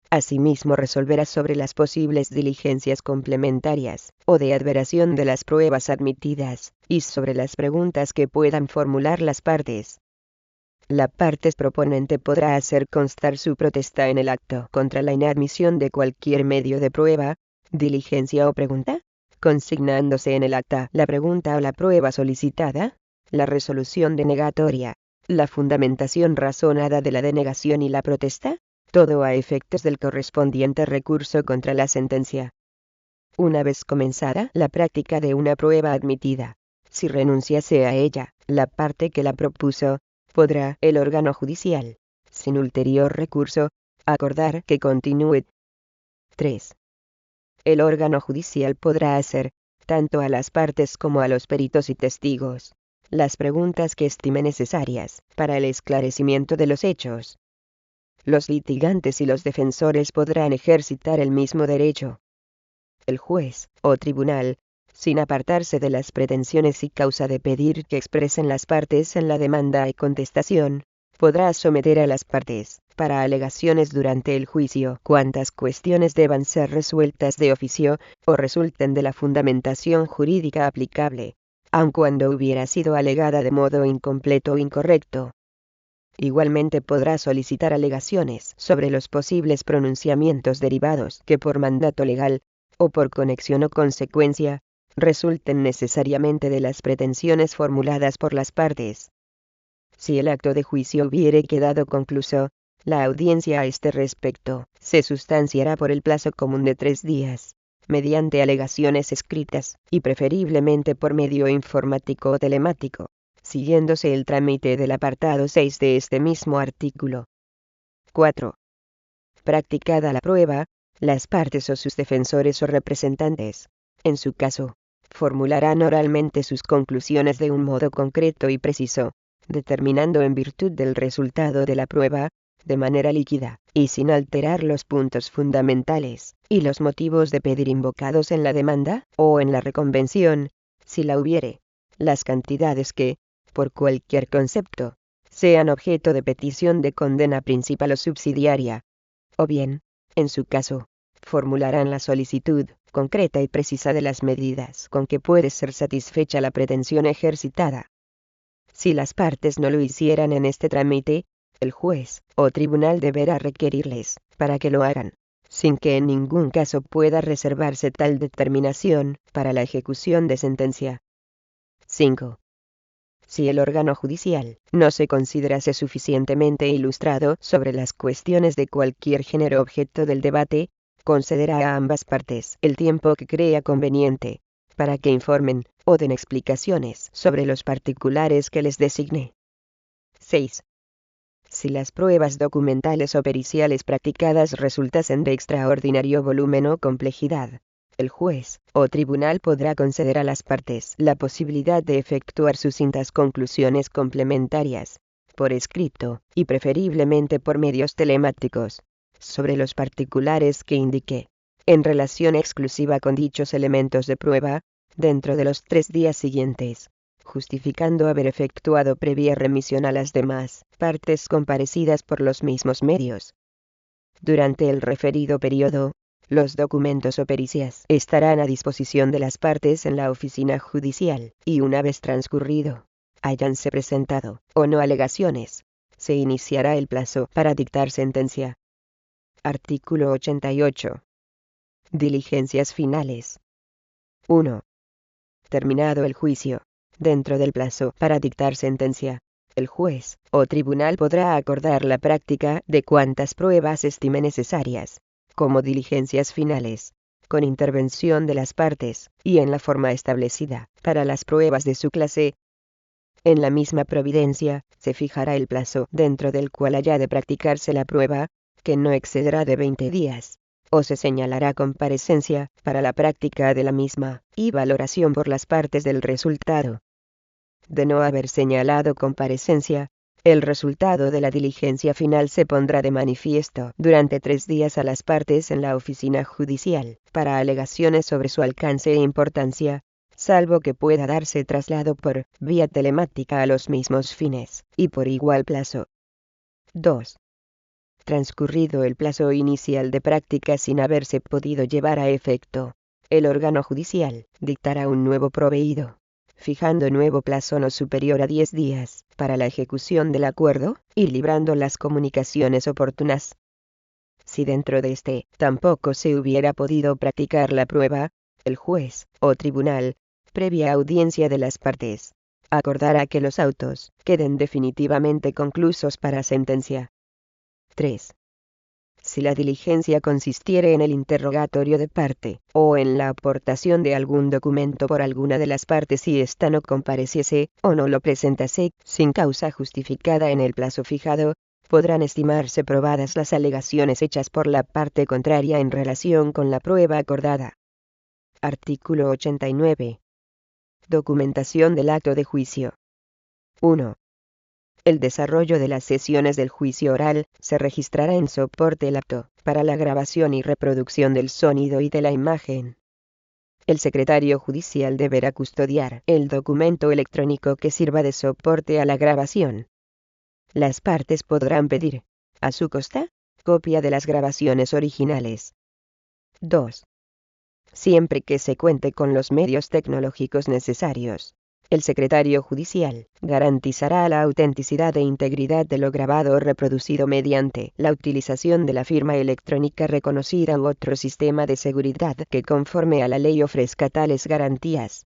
Asimismo resolverá sobre las posibles diligencias complementarias, o de adveración de las pruebas admitidas, y sobre las preguntas que puedan formular las partes. La parte proponente podrá hacer constar su protesta en el acto contra la inadmisión de cualquier medio de prueba, diligencia o pregunta, consignándose en el acta la pregunta o la prueba solicitada, la resolución denegatoria, la fundamentación razonada de la denegación y la protesta, todo a efectos del correspondiente recurso contra la sentencia. Una vez comenzada la práctica de una prueba admitida, si renunciase a ella la parte que la propuso, podrá el órgano judicial, sin ulterior recurso, acordar que continúe. 3. El órgano judicial podrá hacer, tanto a las partes como a los peritos y testigos, las preguntas que estime necesarias para el esclarecimiento de los hechos. Los litigantes y los defensores podrán ejercitar el mismo derecho. El juez o tribunal, sin apartarse de las pretensiones y causa de pedir que expresen las partes en la demanda y contestación, podrá someter a las partes, para alegaciones durante el juicio, cuantas cuestiones deban ser resueltas de oficio, o resulten de la fundamentación jurídica aplicable, aun cuando hubiera sido alegada de modo incompleto o incorrecto. Igualmente podrá solicitar alegaciones sobre los posibles pronunciamientos derivados que por mandato legal, o por conexión o consecuencia, resulten necesariamente de las pretensiones formuladas por las partes. Si el acto de juicio hubiere quedado concluso, la audiencia a este respecto se sustanciará por el plazo común de 3 días, mediante alegaciones escritas, y preferiblemente por medio informático o telemático, siguiéndose el trámite del apartado 6 de este mismo artículo. 4. Practicada la prueba, las partes o sus defensores o representantes, en su caso, formularán oralmente sus conclusiones de un modo concreto y preciso, determinando en virtud del resultado de la prueba, de manera líquida, y sin alterar los puntos fundamentales, y los motivos de pedir invocados en la demanda, o en la reconvención, si la hubiere, las cantidades que, por cualquier concepto, sean objeto de petición de condena principal o subsidiaria. O bien, en su caso, formularán la solicitud concreta y precisa de las medidas con que puede ser satisfecha la pretensión ejercitada. Si las partes no lo hicieran en este trámite, el juez o tribunal deberá requerirles para que lo hagan, sin que en ningún caso pueda reservarse tal determinación para la ejecución de sentencia. 5. Si el órgano judicial no se considerase suficientemente ilustrado sobre las cuestiones de cualquier género objeto del debate, concederá a ambas partes el tiempo que crea conveniente, para que informen o den explicaciones sobre los particulares que les designe. 6. Si las pruebas documentales o periciales practicadas resultasen de extraordinario volumen o complejidad, el juez o tribunal podrá conceder a las partes la posibilidad de efectuar sucintas conclusiones complementarias, por escrito, y preferiblemente por medios telemáticos, sobre los particulares que indique, en relación exclusiva con dichos elementos de prueba, dentro de los 3 días siguientes, justificando haber efectuado previa remisión a las demás partes comparecidas por los mismos medios. Durante el referido periodo, los documentos o pericias estarán a disposición de las partes en la oficina judicial, y una vez transcurrido, háyanse presentado o no alegaciones, se iniciará el plazo para dictar sentencia. Artículo 88. Diligencias finales. 1. Terminado el juicio, dentro del plazo para dictar sentencia, el juez o tribunal podrá acordar la práctica de cuantas pruebas estime necesarias, como diligencias finales, con intervención de las partes, y en la forma establecida, para las pruebas de su clase. En la misma providencia, se fijará el plazo dentro del cual haya de practicarse la prueba, que no excederá de 20 días, o se señalará comparecencia para la práctica de la misma, y valoración por las partes del resultado. De no haber señalado comparecencia, el resultado de la diligencia final se pondrá de manifiesto durante 3 días a las partes en la oficina judicial, para alegaciones sobre su alcance e importancia, salvo que pueda darse traslado por vía telemática a los mismos fines, y por igual plazo. 2. Transcurrido el plazo inicial de práctica sin haberse podido llevar a efecto, el órgano judicial dictará un nuevo proveído, fijando nuevo plazo no superior a 10 días, para la ejecución del acuerdo, y librando las comunicaciones oportunas. Si dentro de este tampoco se hubiera podido practicar la prueba, el juez o tribunal, previa audiencia de las partes, acordará que los autos queden definitivamente conclusos para sentencia. 3. Si la diligencia consistiere en el interrogatorio de parte, o en la aportación de algún documento por alguna de las partes y ésta no compareciese, o no lo presentase, sin causa justificada en el plazo fijado, podrán estimarse probadas las alegaciones hechas por la parte contraria en relación con la prueba acordada. Artículo 89. Documentación del acto de juicio. 1. El desarrollo de las sesiones del juicio oral se registrará en soporte el acto, para la grabación y reproducción del sonido y de la imagen. El secretario judicial deberá custodiar el documento electrónico que sirva de soporte a la grabación. Las partes podrán pedir, a su costa, copia de las grabaciones originales. 2. Siempre que se cuente con los medios tecnológicos necesarios, el secretario judicial garantizará la autenticidad e integridad de lo grabado o reproducido mediante la utilización de la firma electrónica reconocida u otro sistema de seguridad que conforme a la ley ofrezca tales garantías.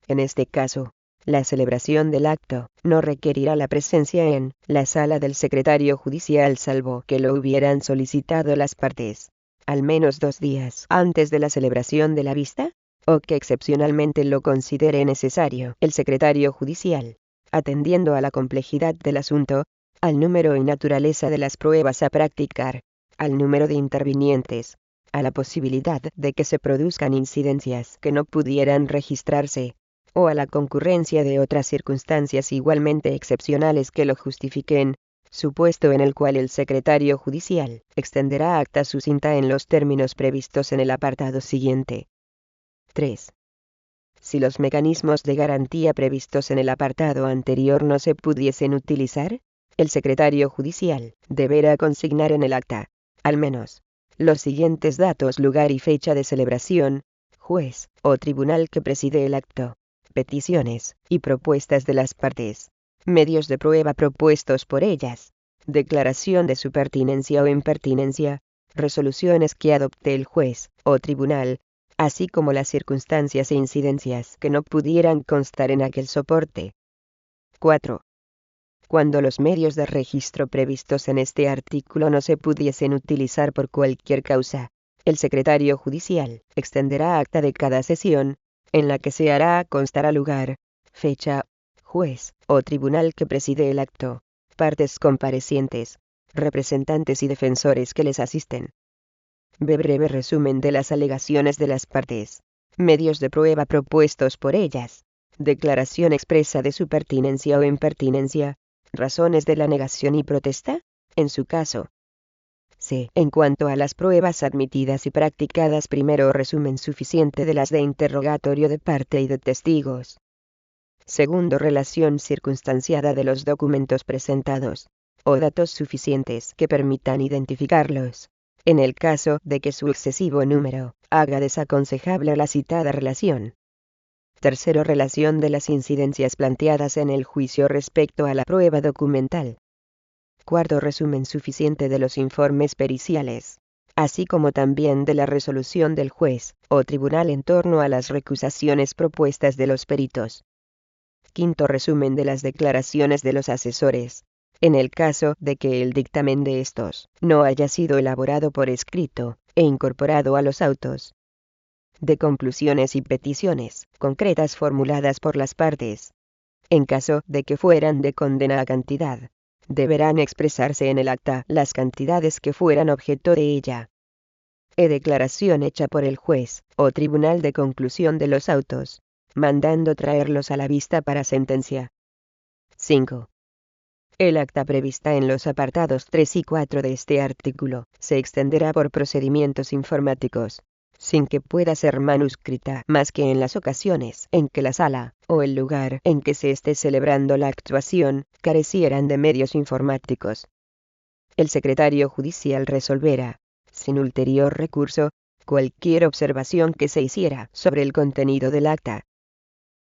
En este caso, la celebración del acto no requerirá la presencia en la sala del secretario judicial salvo que lo hubieran solicitado las partes, al menos 2 días antes de la celebración de la vista, o que excepcionalmente lo considere necesario el secretario judicial, atendiendo a la complejidad del asunto, al número y naturaleza de las pruebas a practicar, al número de intervinientes, a la posibilidad de que se produzcan incidencias que no pudieran registrarse, o a la concurrencia de otras circunstancias igualmente excepcionales que lo justifiquen, supuesto en el cual el secretario judicial extenderá acta sucinta en los términos previstos en el apartado siguiente. 3. Si los mecanismos de garantía previstos en el apartado anterior no se pudiesen utilizar, el secretario judicial deberá consignar en el acta, al menos, los siguientes datos: lugar y fecha de celebración, juez o tribunal que preside el acto, peticiones y propuestas de las partes, medios de prueba propuestos por ellas, declaración de su pertinencia o impertinencia, resoluciones que adopte el juez o tribunal, así como las circunstancias e incidencias que no pudieran constar en aquel soporte. 4. Cuando los medios de registro previstos en este artículo no se pudiesen utilizar por cualquier causa, el secretario judicial extenderá acta de cada sesión, en la que se hará constar al lugar, fecha, juez o tribunal que preside el acto, partes comparecientes, representantes y defensores que les asisten. Breve resumen de las alegaciones de las partes, medios de prueba propuestos por ellas, declaración expresa de su pertinencia o impertinencia, razones de la negación y protesta, en su caso. C. En cuanto a las pruebas admitidas y practicadas, primero resumen suficiente de las de interrogatorio de parte y de testigos. Segundo, relación circunstanciada de los documentos presentados, o datos suficientes que permitan identificarlos, en el caso de que su excesivo número haga desaconsejable la citada relación. Tercero, relación de las incidencias planteadas en el juicio respecto a la prueba documental. Cuarto, resumen suficiente de los informes periciales, así como también de la resolución del juez o tribunal en torno a las recusaciones propuestas de los peritos. Quinto, resumen de las declaraciones de los asesores, en el caso de que el dictamen de estos no haya sido elaborado por escrito e incorporado a los autos. De conclusiones y peticiones concretas formuladas por las partes. En caso de que fueran de condena a cantidad, deberán expresarse en el acta las cantidades que fueran objeto de ella. Declaración hecha por el juez o tribunal de conclusión de los autos, mandando traerlos a la vista para sentencia. 5. El acta prevista en los apartados 3 y 4 de este artículo se extenderá por procedimientos informáticos, sin que pueda ser manuscrita más que en las ocasiones en que la sala o el lugar en que se esté celebrando la actuación carecieran de medios informáticos. El secretario judicial resolverá, sin ulterior recurso, cualquier observación que se hiciera sobre el contenido del acta.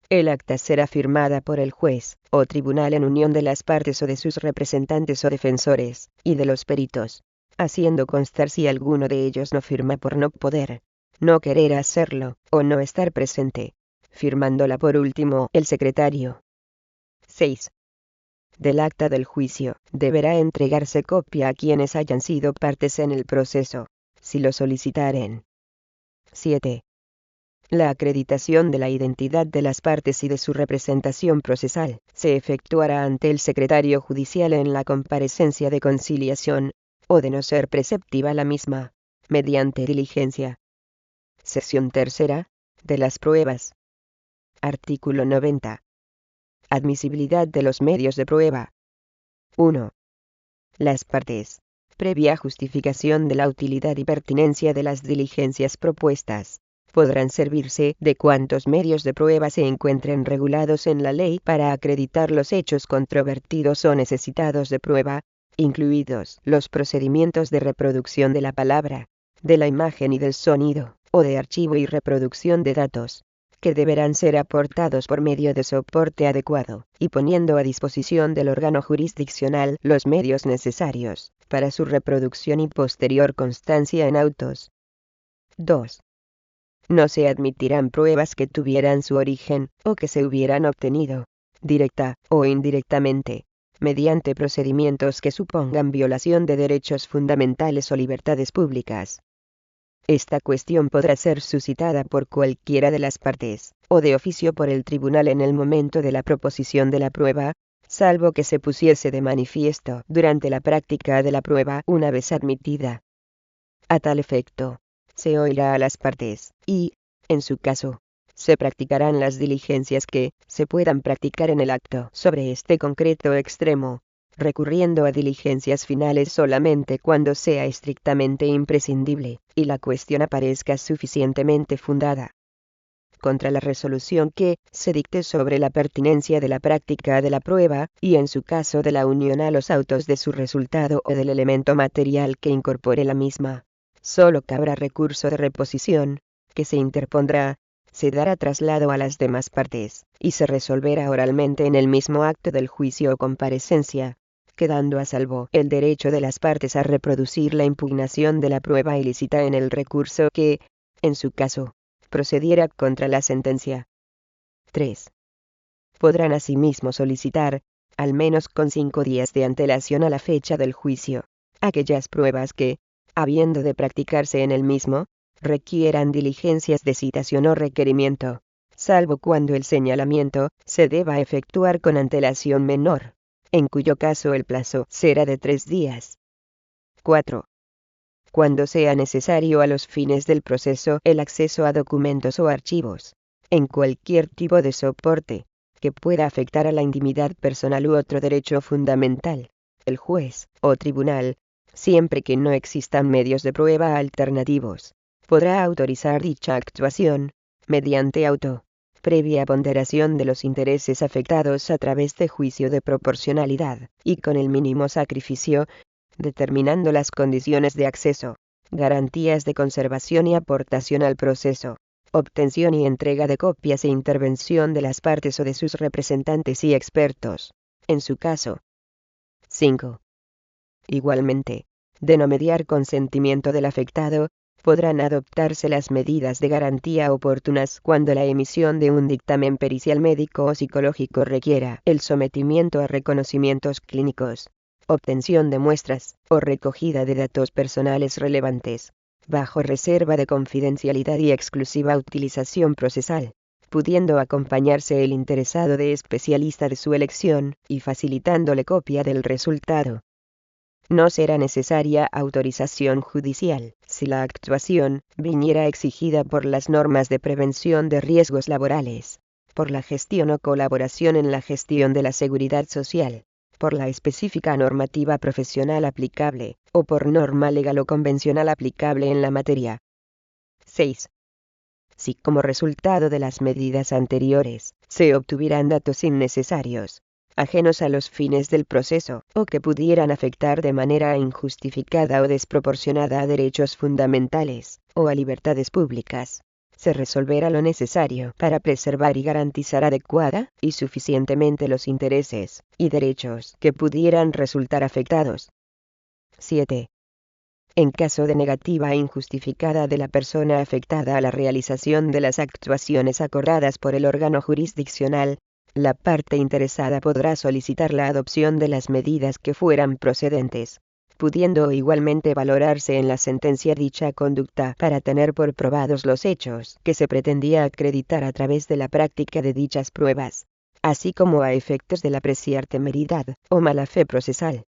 El acta será firmada por el juez o tribunal en unión de las partes o de sus representantes o defensores, y de los peritos, haciendo constar si alguno de ellos no firma por no poder, no querer hacerlo, o no estar presente, firmándola por último el secretario. 6. Del acta del juicio deberá entregarse copia a quienes hayan sido partes en el proceso, si lo solicitaren. 7. La acreditación de la identidad de las partes y de su representación procesal se efectuará ante el secretario judicial en la comparecencia de conciliación, o de no ser preceptiva la misma, mediante diligencia. Sección tercera, de las pruebas. Artículo 90. Admisibilidad de los medios de prueba. 1. Las partes, previa justificación de la utilidad y pertinencia de las diligencias propuestas, podrán servirse de cuantos medios de prueba se encuentren regulados en la ley para acreditar los hechos controvertidos o necesitados de prueba, incluidos los procedimientos de reproducción de la palabra, de la imagen y del sonido, o de archivo y reproducción de datos, que deberán ser aportados por medio de soporte adecuado, y poniendo a disposición del órgano jurisdiccional los medios necesarios para su reproducción y posterior constancia en autos. 2. No se admitirán pruebas que tuvieran su origen, o que se hubieran obtenido, directa o indirectamente, mediante procedimientos que supongan violación de derechos fundamentales o libertades públicas. Esta cuestión podrá ser suscitada por cualquiera de las partes, o de oficio por el tribunal en el momento de la proposición de la prueba, salvo que se pusiese de manifiesto durante la práctica de la prueba una vez admitida. A tal efecto, se oirá a las partes, y, en su caso, se practicarán las diligencias que se puedan practicar en el acto sobre este concreto extremo, recurriendo a diligencias finales solamente cuando sea estrictamente imprescindible, y la cuestión aparezca suficientemente fundada. Contra la resolución que se dicte sobre la pertinencia de la práctica de la prueba, y en su caso de la unión a los autos de su resultado o del elemento material que incorpore la misma, solo cabrá recurso de reposición, que se interpondrá, se dará traslado a las demás partes, y se resolverá oralmente en el mismo acto del juicio o comparecencia, quedando a salvo el derecho de las partes a reproducir la impugnación de la prueba ilícita en el recurso que, en su caso, procediera contra la sentencia. 3. Podrán asimismo solicitar, al menos con 5 días de antelación a la fecha del juicio, aquellas pruebas que, habiendo de practicarse en el mismo, requieran diligencias de citación o requerimiento, salvo cuando el señalamiento se deba efectuar con antelación menor, en cuyo caso el plazo será de 3 días. 4. Cuando sea necesario a los fines del proceso el acceso a documentos o archivos, en cualquier tipo de soporte, que pueda afectar a la intimidad personal u otro derecho fundamental, el juez o tribunal, siempre que no existan medios de prueba alternativos, podrá autorizar dicha actuación, mediante auto, previa ponderación de los intereses afectados a través de juicio de proporcionalidad, y con el mínimo sacrificio, determinando las condiciones de acceso, garantías de conservación y aportación al proceso, obtención y entrega de copias e intervención de las partes o de sus representantes y expertos, en su caso. 5. Igualmente, de no mediar consentimiento del afectado, podrán adoptarse las medidas de garantía oportunas cuando la emisión de un dictamen pericial médico o psicológico requiera el sometimiento a reconocimientos clínicos, obtención de muestras o recogida de datos personales relevantes, bajo reserva de confidencialidad y exclusiva utilización procesal, pudiendo acompañarse el interesado de especialista de su elección y facilitándole copia del resultado. No será necesaria autorización judicial si la actuación viniera exigida por las normas de prevención de riesgos laborales, por la gestión o colaboración en la gestión de la seguridad social, por la específica normativa profesional aplicable, o por norma legal o convencional aplicable en la materia. 6. Si como resultado de las medidas anteriores se obtuvieran datos innecesarios, ajenos a los fines del proceso, o que pudieran afectar de manera injustificada o desproporcionada a derechos fundamentales, o a libertades públicas, se resolverá lo necesario para preservar y garantizar adecuada y suficientemente los intereses y derechos que pudieran resultar afectados. 7. En caso de negativa injustificada de la persona afectada a la realización de las actuaciones acordadas por el órgano jurisdiccional, la parte interesada podrá solicitar la adopción de las medidas que fueran procedentes, pudiendo igualmente valorarse en la sentencia dicha conducta para tener por probados los hechos que se pretendía acreditar a través de la práctica de dichas pruebas, así como a efectos de apreciar temeridad o mala fe procesal.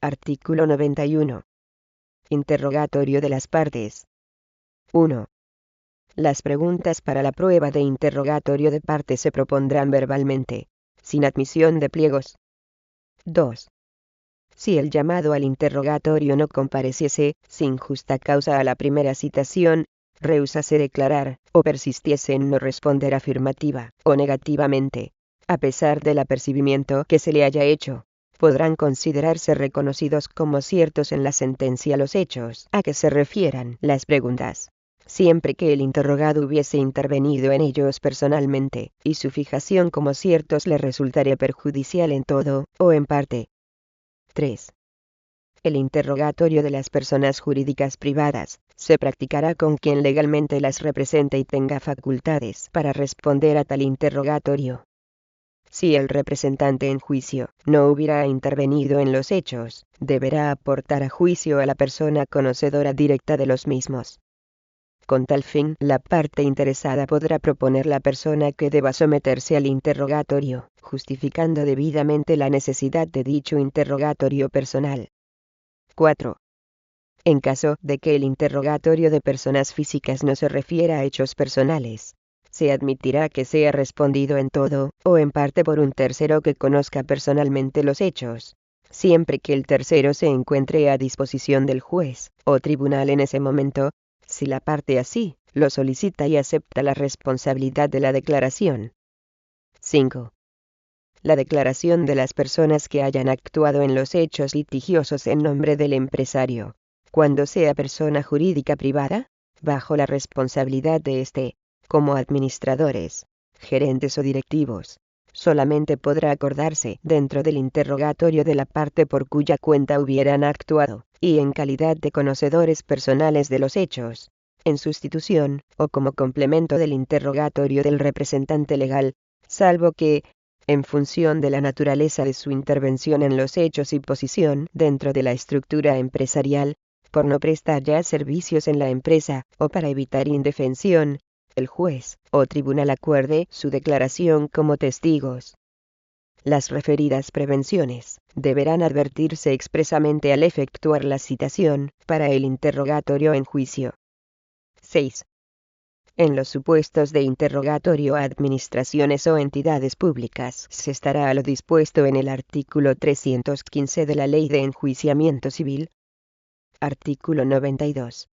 Artículo 91. Interrogatorio de las partes. 1. Las preguntas para la prueba de interrogatorio de parte se propondrán verbalmente, sin admisión de pliegos. 2. Si el llamado al interrogatorio no compareciese, sin justa causa a la primera citación, rehusase declarar, o persistiese en no responder afirmativa o negativamente, a pesar del apercibimiento que se le haya hecho, podrán considerarse reconocidos como ciertos en la sentencia los hechos a que se refieran las preguntas, siempre que el interrogado hubiese intervenido en ellos personalmente, y su fijación como ciertos le resultaría perjudicial en todo, o en parte. 3. El interrogatorio de las personas jurídicas privadas se practicará con quien legalmente las represente y tenga facultades para responder a tal interrogatorio. Si el representante en juicio no hubiera intervenido en los hechos, deberá aportar a juicio a la persona conocedora directa de los mismos. Con tal fin, la parte interesada podrá proponer la persona que deba someterse al interrogatorio, justificando debidamente la necesidad de dicho interrogatorio personal. 4. En caso de que el interrogatorio de personas físicas no se refiera a hechos personales, se admitirá que sea respondido en todo, o en parte por un tercero que conozca personalmente los hechos, siempre que el tercero se encuentre a disposición del juez o tribunal en ese momento, si la parte así lo solicita y acepta la responsabilidad de la declaración. 5. La declaración de las personas que hayan actuado en los hechos litigiosos en nombre del empresario, cuando sea persona jurídica privada, bajo la responsabilidad de éste, como administradores, gerentes o directivos, solamente podrá acordarse dentro del interrogatorio de la parte por cuya cuenta hubieran actuado, y en calidad de conocedores personales de los hechos, en sustitución o como complemento del interrogatorio del representante legal, salvo que, en función de la naturaleza de su intervención en los hechos y posición dentro de la estructura empresarial, por no prestar ya servicios en la empresa, o para evitar indefensión, el juez o tribunal acuerde su declaración como testigos. Las referidas prevenciones deberán advertirse expresamente al efectuar la citación para el interrogatorio en juicio. 6. En los supuestos de interrogatorio a administraciones o entidades públicas se estará a lo dispuesto en el artículo 315 de la Ley de Enjuiciamiento Civil. Artículo 92.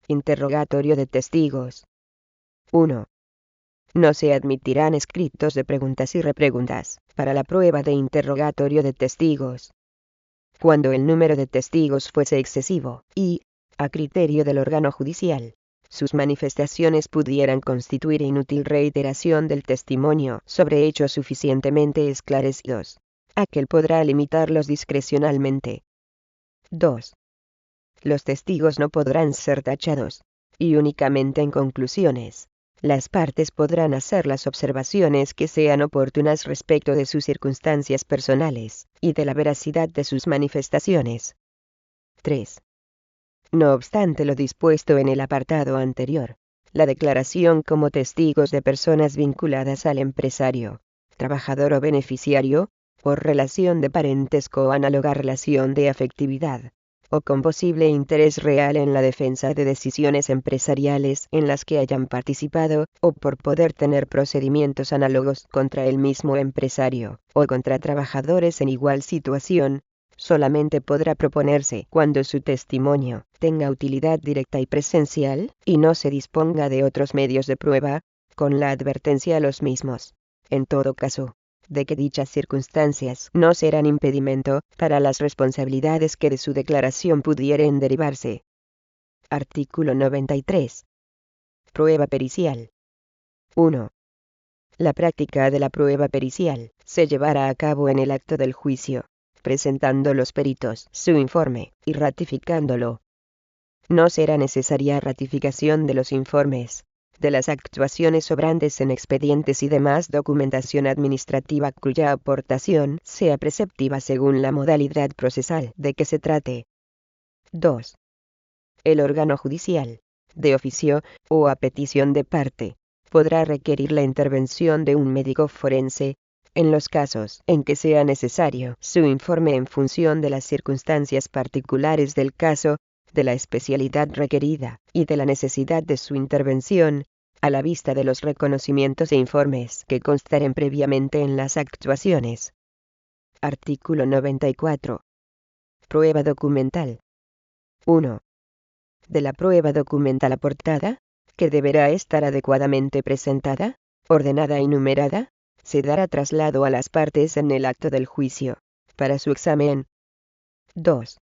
Interrogatorio de testigos. 1. No se admitirán escritos de preguntas y repreguntas para la prueba de interrogatorio de testigos. Cuando el número de testigos fuese excesivo y, a criterio del órgano judicial, sus manifestaciones pudieran constituir inútil reiteración del testimonio sobre hechos suficientemente esclarecidos, aquel podrá limitarlos discrecionalmente. 2. Los testigos no podrán ser tachados, y únicamente en conclusiones, las partes podrán hacer las observaciones que sean oportunas respecto de sus circunstancias personales, y de la veracidad de sus manifestaciones. 3. No obstante lo dispuesto en el apartado anterior, la declaración como testigos de personas vinculadas al empresario, trabajador o beneficiario, por relación de parentesco o análoga relación de afectividad, o con posible interés real en la defensa de decisiones empresariales en las que hayan participado, o por poder tener procedimientos análogos contra el mismo empresario, o contra trabajadores en igual situación, solamente podrá proponerse cuando su testimonio tenga utilidad directa y presencial, y no se disponga de otros medios de prueba, con la advertencia a los mismos, en todo caso, de que dichas circunstancias no serán impedimento para las responsabilidades que de su declaración pudieren derivarse. Artículo 93. Prueba pericial. 1. La práctica de la prueba pericial se llevará a cabo en el acto del juicio, presentando los peritos su informe y ratificándolo. No será necesaria ratificación de los informes, de las actuaciones sobrantes en expedientes y demás documentación administrativa cuya aportación sea preceptiva según la modalidad procesal de que se trate. 2. El órgano judicial, de oficio, o a petición de parte, podrá requerir la intervención de un médico forense, en los casos en que sea necesario su informe en función de las circunstancias particulares del caso, de la especialidad requerida y de la necesidad de su intervención, a la vista de los reconocimientos e informes que constaren previamente en las actuaciones. Artículo 94. Prueba documental. 1. De la prueba documental aportada, que deberá estar adecuadamente presentada, ordenada y numerada, se dará traslado a las partes en el acto del juicio, para su examen. 2.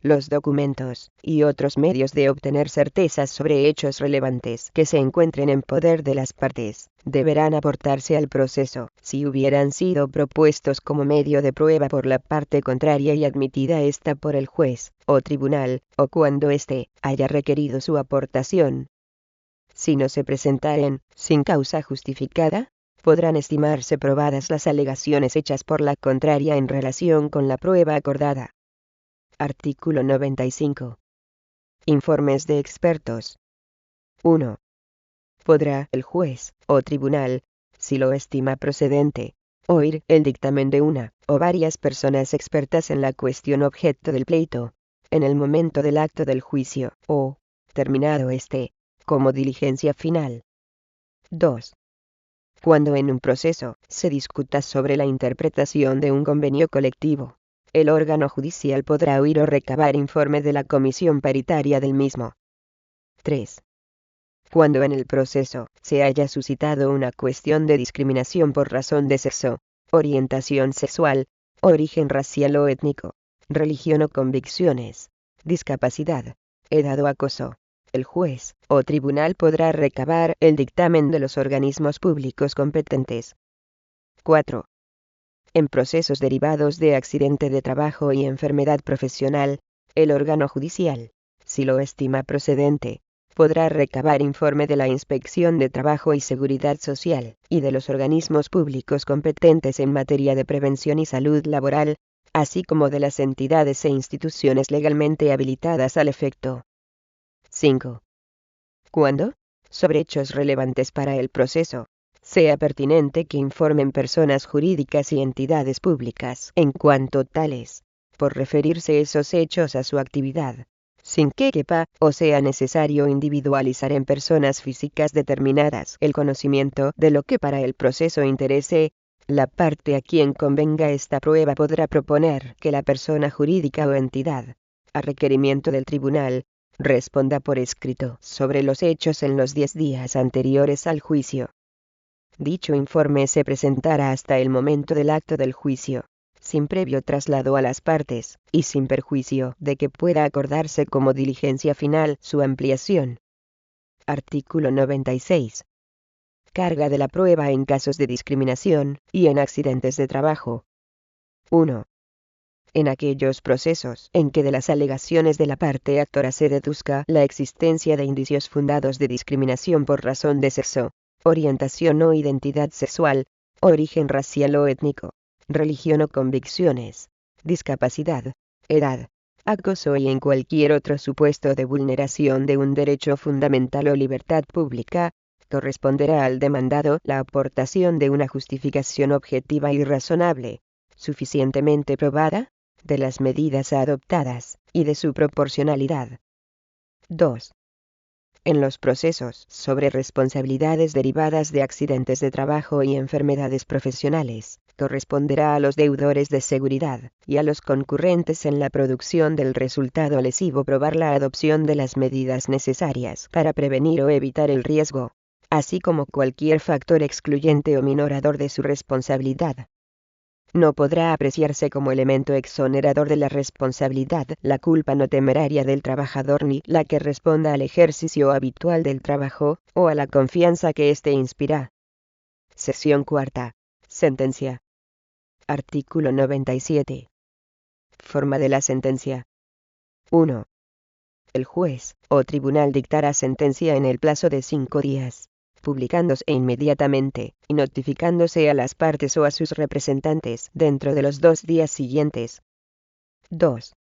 Los documentos y otros medios de obtener certezas sobre hechos relevantes que se encuentren en poder de las partes, deberán aportarse al proceso, si hubieran sido propuestos como medio de prueba por la parte contraria y admitida ésta por el juez o tribunal, o cuando éste haya requerido su aportación. Si no se presentaren, sin causa justificada, podrán estimarse probadas las alegaciones hechas por la contraria en relación con la prueba acordada. Artículo 95. Informes de expertos. 1. Podrá el juez o tribunal, si lo estima procedente, oír el dictamen de una o varias personas expertas en la cuestión objeto del pleito, en el momento del acto del juicio, o, terminado este, como diligencia final. 2. Cuando en un proceso se discuta sobre la interpretación de un convenio colectivo, el órgano judicial podrá oír o recabar informe de la comisión paritaria del mismo. 3. Cuando en el proceso se haya suscitado una cuestión de discriminación por razón de sexo, orientación sexual, origen racial o étnico, religión o convicciones, discapacidad, edad o acoso, el juez o tribunal podrá recabar el dictamen de los organismos públicos competentes. 4. En procesos derivados de accidente de trabajo y enfermedad profesional, el órgano judicial, si lo estima procedente, podrá recabar informe de la Inspección de Trabajo y Seguridad Social, y de los organismos públicos competentes en materia de prevención y salud laboral, así como de las entidades e instituciones legalmente habilitadas al efecto. 5. Cuando, sobre hechos relevantes para el proceso, sea pertinente que informen personas jurídicas y entidades públicas en cuanto tales, por referirse esos hechos a su actividad, sin que quepa o sea necesario individualizar en personas físicas determinadas el conocimiento de lo que para el proceso interese, la parte a quien convenga esta prueba podrá proponer que la persona jurídica o entidad, a requerimiento del tribunal, responda por escrito sobre los hechos en los 10 días anteriores al juicio. Dicho informe se presentará hasta el momento del acto del juicio, sin previo traslado a las partes, y sin perjuicio de que pueda acordarse como diligencia final su ampliación. Artículo 96. Carga de la prueba en casos de discriminación y en accidentes de trabajo. 1. En aquellos procesos en que de las alegaciones de la parte actora se deduzca la existencia de indicios fundados de discriminación por razón de sexo, orientación o identidad sexual, origen racial o étnico, religión o convicciones, discapacidad, edad, acoso y en cualquier otro supuesto de vulneración de un derecho fundamental o libertad pública, corresponderá al demandado la aportación de una justificación objetiva y razonable, suficientemente probada, de las medidas adoptadas, y de su proporcionalidad. 2. En los procesos sobre responsabilidades derivadas de accidentes de trabajo y enfermedades profesionales, corresponderá a los deudores de seguridad, y a los concurrentes en la producción del resultado lesivo probar la adopción de las medidas necesarias para prevenir o evitar el riesgo, así como cualquier factor excluyente o minorador de su responsabilidad. No podrá apreciarse como elemento exonerador de la responsabilidad la culpa no temeraria del trabajador ni la que responda al ejercicio habitual del trabajo, o a la confianza que éste inspira. Sección cuarta. Sentencia. Artículo 97. Forma de la sentencia. 1. El juez o tribunal dictará sentencia en el plazo de 5 días, publicándose inmediatamente, y notificándose a las partes o a sus representantes dentro de los 2 días siguientes. 2.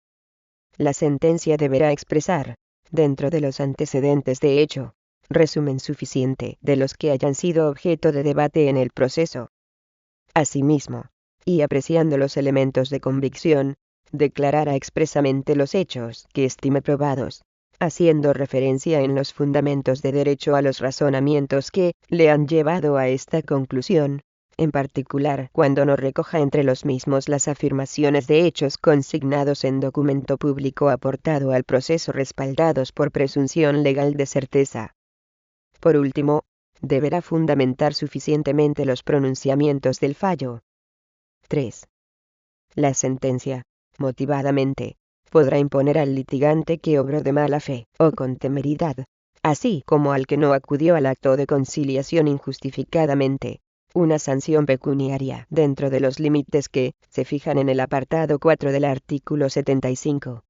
La sentencia deberá expresar, dentro de los antecedentes de hecho, resumen suficiente de los que hayan sido objeto de debate en el proceso. Asimismo, y apreciando los elementos de convicción, declarará expresamente los hechos que estime probados, haciendo referencia en los fundamentos de derecho a los razonamientos que le han llevado a esta conclusión, en particular cuando no recoja entre los mismos las afirmaciones de hechos consignados en documento público aportado al proceso respaldados por presunción legal de certeza. Por último, deberá fundamentar suficientemente los pronunciamientos del fallo. 3. La sentencia, motivadamente, podrá imponer al litigante que obró de mala fe o con temeridad, así como al que no acudió al acto de conciliación injustificadamente, una sanción pecuniaria dentro de los límites que se fijan en el apartado 4 del artículo 75.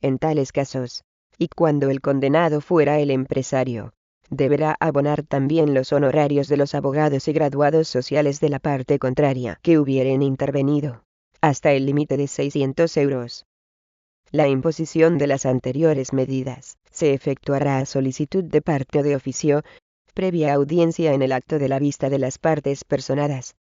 En tales casos, y cuando el condenado fuera el empresario, deberá abonar también los honorarios de los abogados y graduados sociales de la parte contraria que hubieren intervenido, hasta el límite de 600 euros. La imposición de las anteriores medidas se efectuará a solicitud de parte o de oficio, previa audiencia en el acto de la vista de las partes personadas.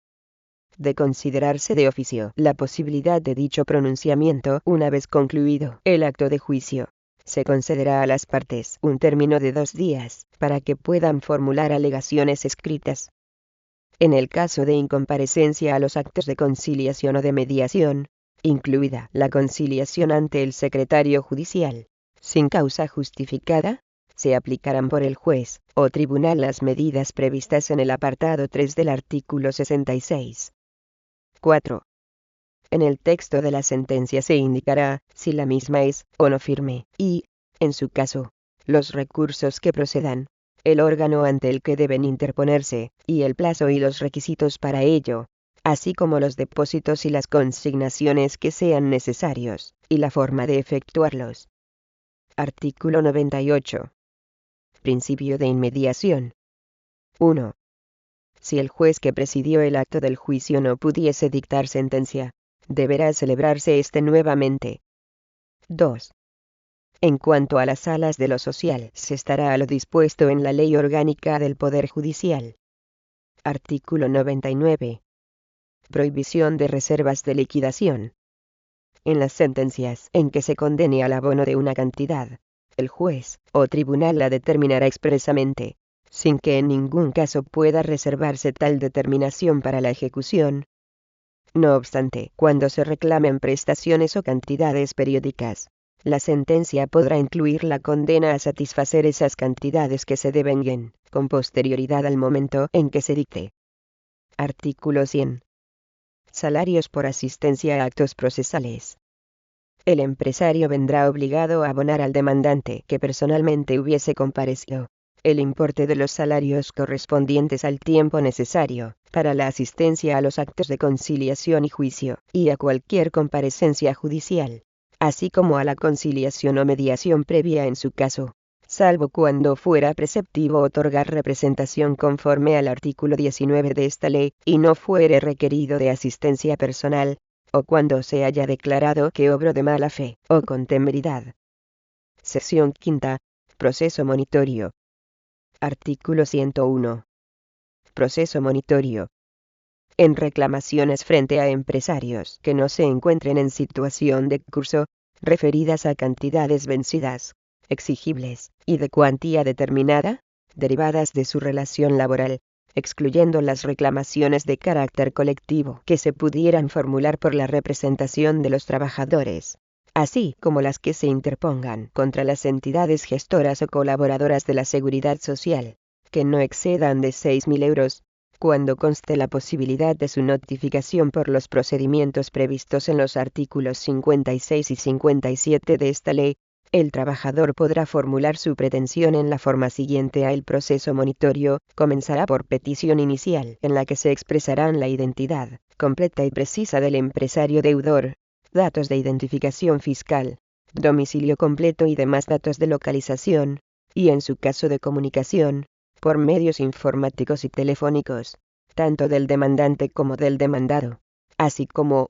De considerarse de oficio la posibilidad de dicho pronunciamiento una vez concluido el acto de juicio, se concederá a las partes un término de 2 días para que puedan formular alegaciones escritas. En el caso de incomparecencia a los actos de conciliación o de mediación, incluida la conciliación ante el secretario judicial, sin causa justificada, se aplicarán por el juez o tribunal las medidas previstas en el apartado 3 del artículo 66. 4. En el texto de la sentencia se indicará si la misma es o no firme, y, en su caso, los recursos que procedan, el órgano ante el que deben interponerse, y el plazo y los requisitos para ello, así como los depósitos y las consignaciones que sean necesarios, y la forma de efectuarlos. Artículo 98. Principio de inmediación. 1. Si el juez que presidió el acto del juicio no pudiese dictar sentencia, deberá celebrarse este nuevamente. 2. En cuanto a las salas de lo social, se estará a lo dispuesto en la Ley Orgánica del Poder Judicial. Artículo 99. Prohibición de reservas de liquidación. En las sentencias en que se condene al abono de una cantidad, el juez o tribunal la determinará expresamente, sin que en ningún caso pueda reservarse tal determinación para la ejecución. No obstante, cuando se reclamen prestaciones o cantidades periódicas, la sentencia podrá incluir la condena a satisfacer esas cantidades que se devenguen, con posterioridad al momento en que se dicte. Artículo 100. Salarios por asistencia a actos procesales. El empresario vendrá obligado a abonar al demandante que personalmente hubiese comparecido el importe de los salarios correspondientes al tiempo necesario para la asistencia a los actos de conciliación y juicio, y a cualquier comparecencia judicial, así como a la conciliación o mediación previa en su caso, salvo cuando fuera preceptivo otorgar representación conforme al artículo 19 de esta ley, y no fuere requerido de asistencia personal, o cuando se haya declarado que obró de mala fe o con temeridad. Sección quinta. Proceso monitorio. Artículo 101. Proceso monitorio. En reclamaciones frente a empresarios que no se encuentren en situación de curso, referidas a cantidades vencidas, exigibles, y de cuantía determinada, derivadas de su relación laboral, excluyendo las reclamaciones de carácter colectivo que se pudieran formular por la representación de los trabajadores, así como las que se interpongan contra las entidades gestoras o colaboradoras de la Seguridad Social, que no excedan de 6.000 euros, cuando conste la posibilidad de su notificación por los procedimientos previstos en los artículos 56 y 57 de esta ley. El trabajador podrá formular su pretensión en la forma siguiente a el proceso monitorio. Comenzará por petición inicial, en la que se expresarán la identidad completa y precisa del empresario deudor, datos de identificación fiscal, domicilio completo y demás datos de localización, y en su caso de comunicación, por medios informáticos y telefónicos, tanto del demandante como del demandado, así como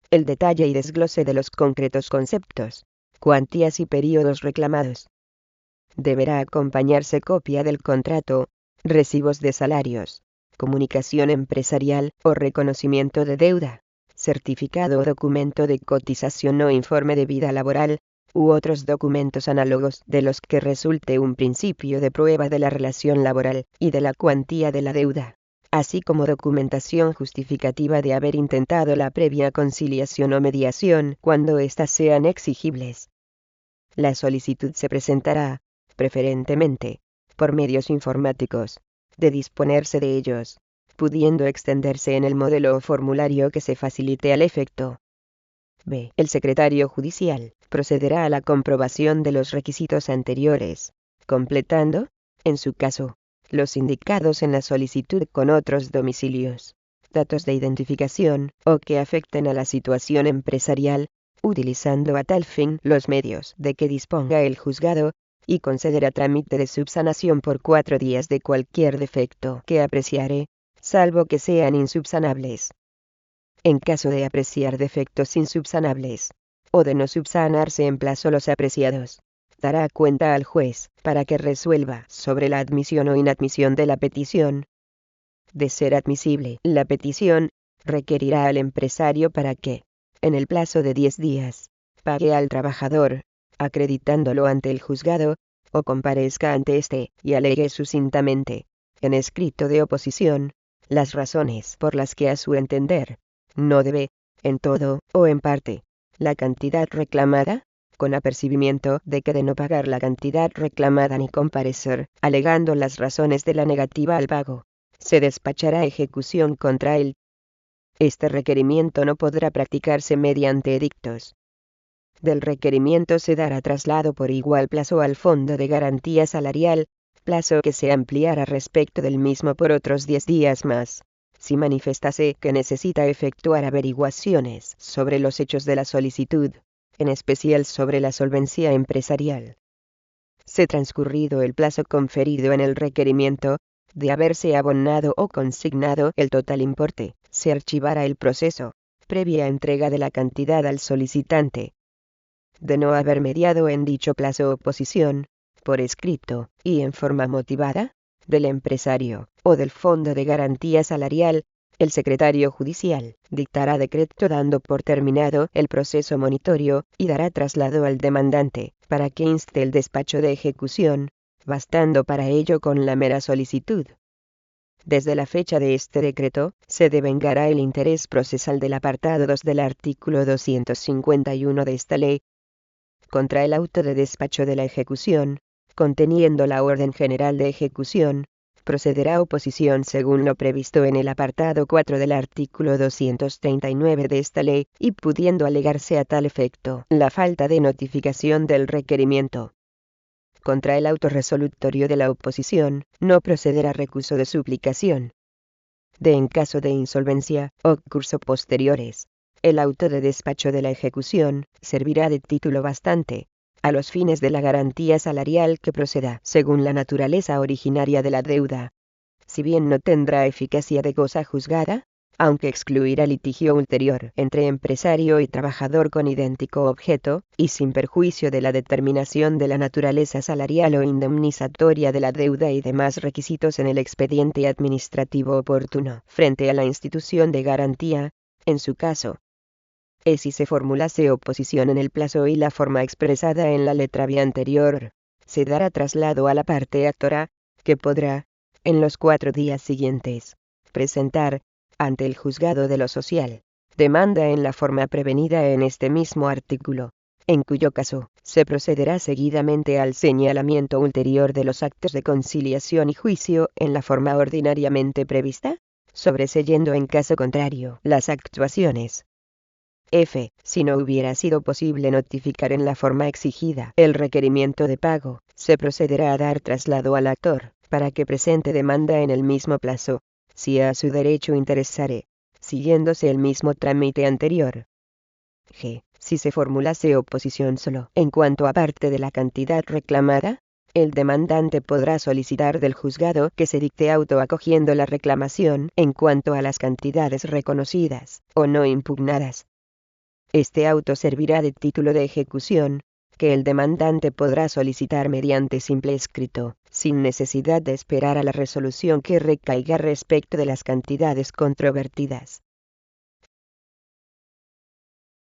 el detalle y desglose de los concretos conceptos, cuantías y períodos reclamados. Deberá acompañarse copia del contrato, recibos de salarios, comunicación empresarial o reconocimiento de deuda, certificado o documento de cotización o informe de vida laboral, u otros documentos análogos de los que resulte un principio de prueba de la relación laboral y de la cuantía de la deuda, así como documentación justificativa de haber intentado la previa conciliación o mediación cuando éstas sean exigibles. La solicitud se presentará, preferentemente, por medios informáticos, de disponerse de ellos, pudiendo extenderse en el modelo o formulario que se facilite al efecto. B. El secretario judicial procederá a la comprobación de los requisitos anteriores, completando, en su caso, los indicados en la solicitud con otros domicilios, datos de identificación o que afecten a la situación empresarial, utilizando a tal fin los medios de que disponga el juzgado, y concederá trámite de subsanación por 4 días de cualquier defecto que apreciare, salvo que sean insubsanables. En caso de apreciar defectos insubsanables, o de no subsanarse en plazo los apreciados, dará cuenta al juez para que resuelva sobre la admisión o inadmisión de la petición. De ser admisible la petición, requerirá al empresario para que, en el plazo de 10 días, pague al trabajador, acreditándolo ante el juzgado, o comparezca ante éste y alegue sucintamente, en escrito de oposición, las razones por las que a su entender no debe, en todo o en parte, la cantidad reclamada, con apercibimiento de que de no pagar la cantidad reclamada ni comparecer, alegando las razones de la negativa al pago, se despachará ejecución contra él. Este requerimiento no podrá practicarse mediante edictos. Del requerimiento se dará traslado por igual plazo al Fondo de Garantía Salarial, plazo que se ampliará respecto del mismo por otros 10 días más, si manifestase que necesita efectuar averiguaciones sobre los hechos de la solicitud, en especial sobre la solvencia empresarial. se transcurrido el plazo conferido en el requerimiento, de haberse abonado o consignado el total importe, se archivará el proceso, previa entrega de la cantidad al solicitante. De no haber mediado en dicho plazo oposición, por escrito, y en forma motivada, del empresario, o del Fondo de Garantía Salarial, el secretario judicial dictará decreto dando por terminado el proceso monitorio, y dará traslado al demandante, para que inste el despacho de ejecución, bastando para ello con la mera solicitud. Desde la fecha de este decreto, se devengará el interés procesal del apartado 2 del artículo 251 de esta ley, contra el auto de despacho de la ejecución, conteniendo la orden general de ejecución, procederá oposición según lo previsto en el apartado 4 del artículo 239 de esta ley, y pudiendo alegarse a tal efecto la falta de notificación del requerimiento. Contra el auto resolutorio de la oposición, no procederá recuso de suplicación. En caso de insolvencia, o curso posteriores, el auto de despacho de la ejecución servirá de título bastante, a los fines de la garantía salarial que proceda según la naturaleza originaria de la deuda. Si bien no tendrá eficacia de cosa juzgada, aunque excluirá litigio ulterior entre empresario y trabajador con idéntico objeto, y sin perjuicio de la determinación de la naturaleza salarial o indemnizatoria de la deuda y demás requisitos en el expediente administrativo oportuno frente a la institución de garantía, en su caso, si se formulase oposición en el plazo y la forma expresada en la letra B anterior, se dará traslado a la parte actora, que podrá, en los 4 días siguientes, presentar, ante el juzgado de lo social, demanda en la forma prevenida en este mismo artículo, en cuyo caso, se procederá seguidamente al señalamiento ulterior de los actos de conciliación y juicio en la forma ordinariamente prevista, sobreseyendo en caso contrario las actuaciones. F. Si no hubiera sido posible notificar en la forma exigida el requerimiento de pago, se procederá a dar traslado al actor, para que presente demanda en el mismo plazo, si a su derecho interesare, siguiéndose el mismo trámite anterior. G. Si se formulase oposición solo en cuanto a parte de la cantidad reclamada, el demandante podrá solicitar del juzgado que se dicte auto acogiendo la reclamación en cuanto a las cantidades reconocidas o no impugnadas. Este auto servirá de título de ejecución, que el demandante podrá solicitar mediante simple escrito, sin necesidad de esperar a la resolución que recaiga respecto de las cantidades controvertidas.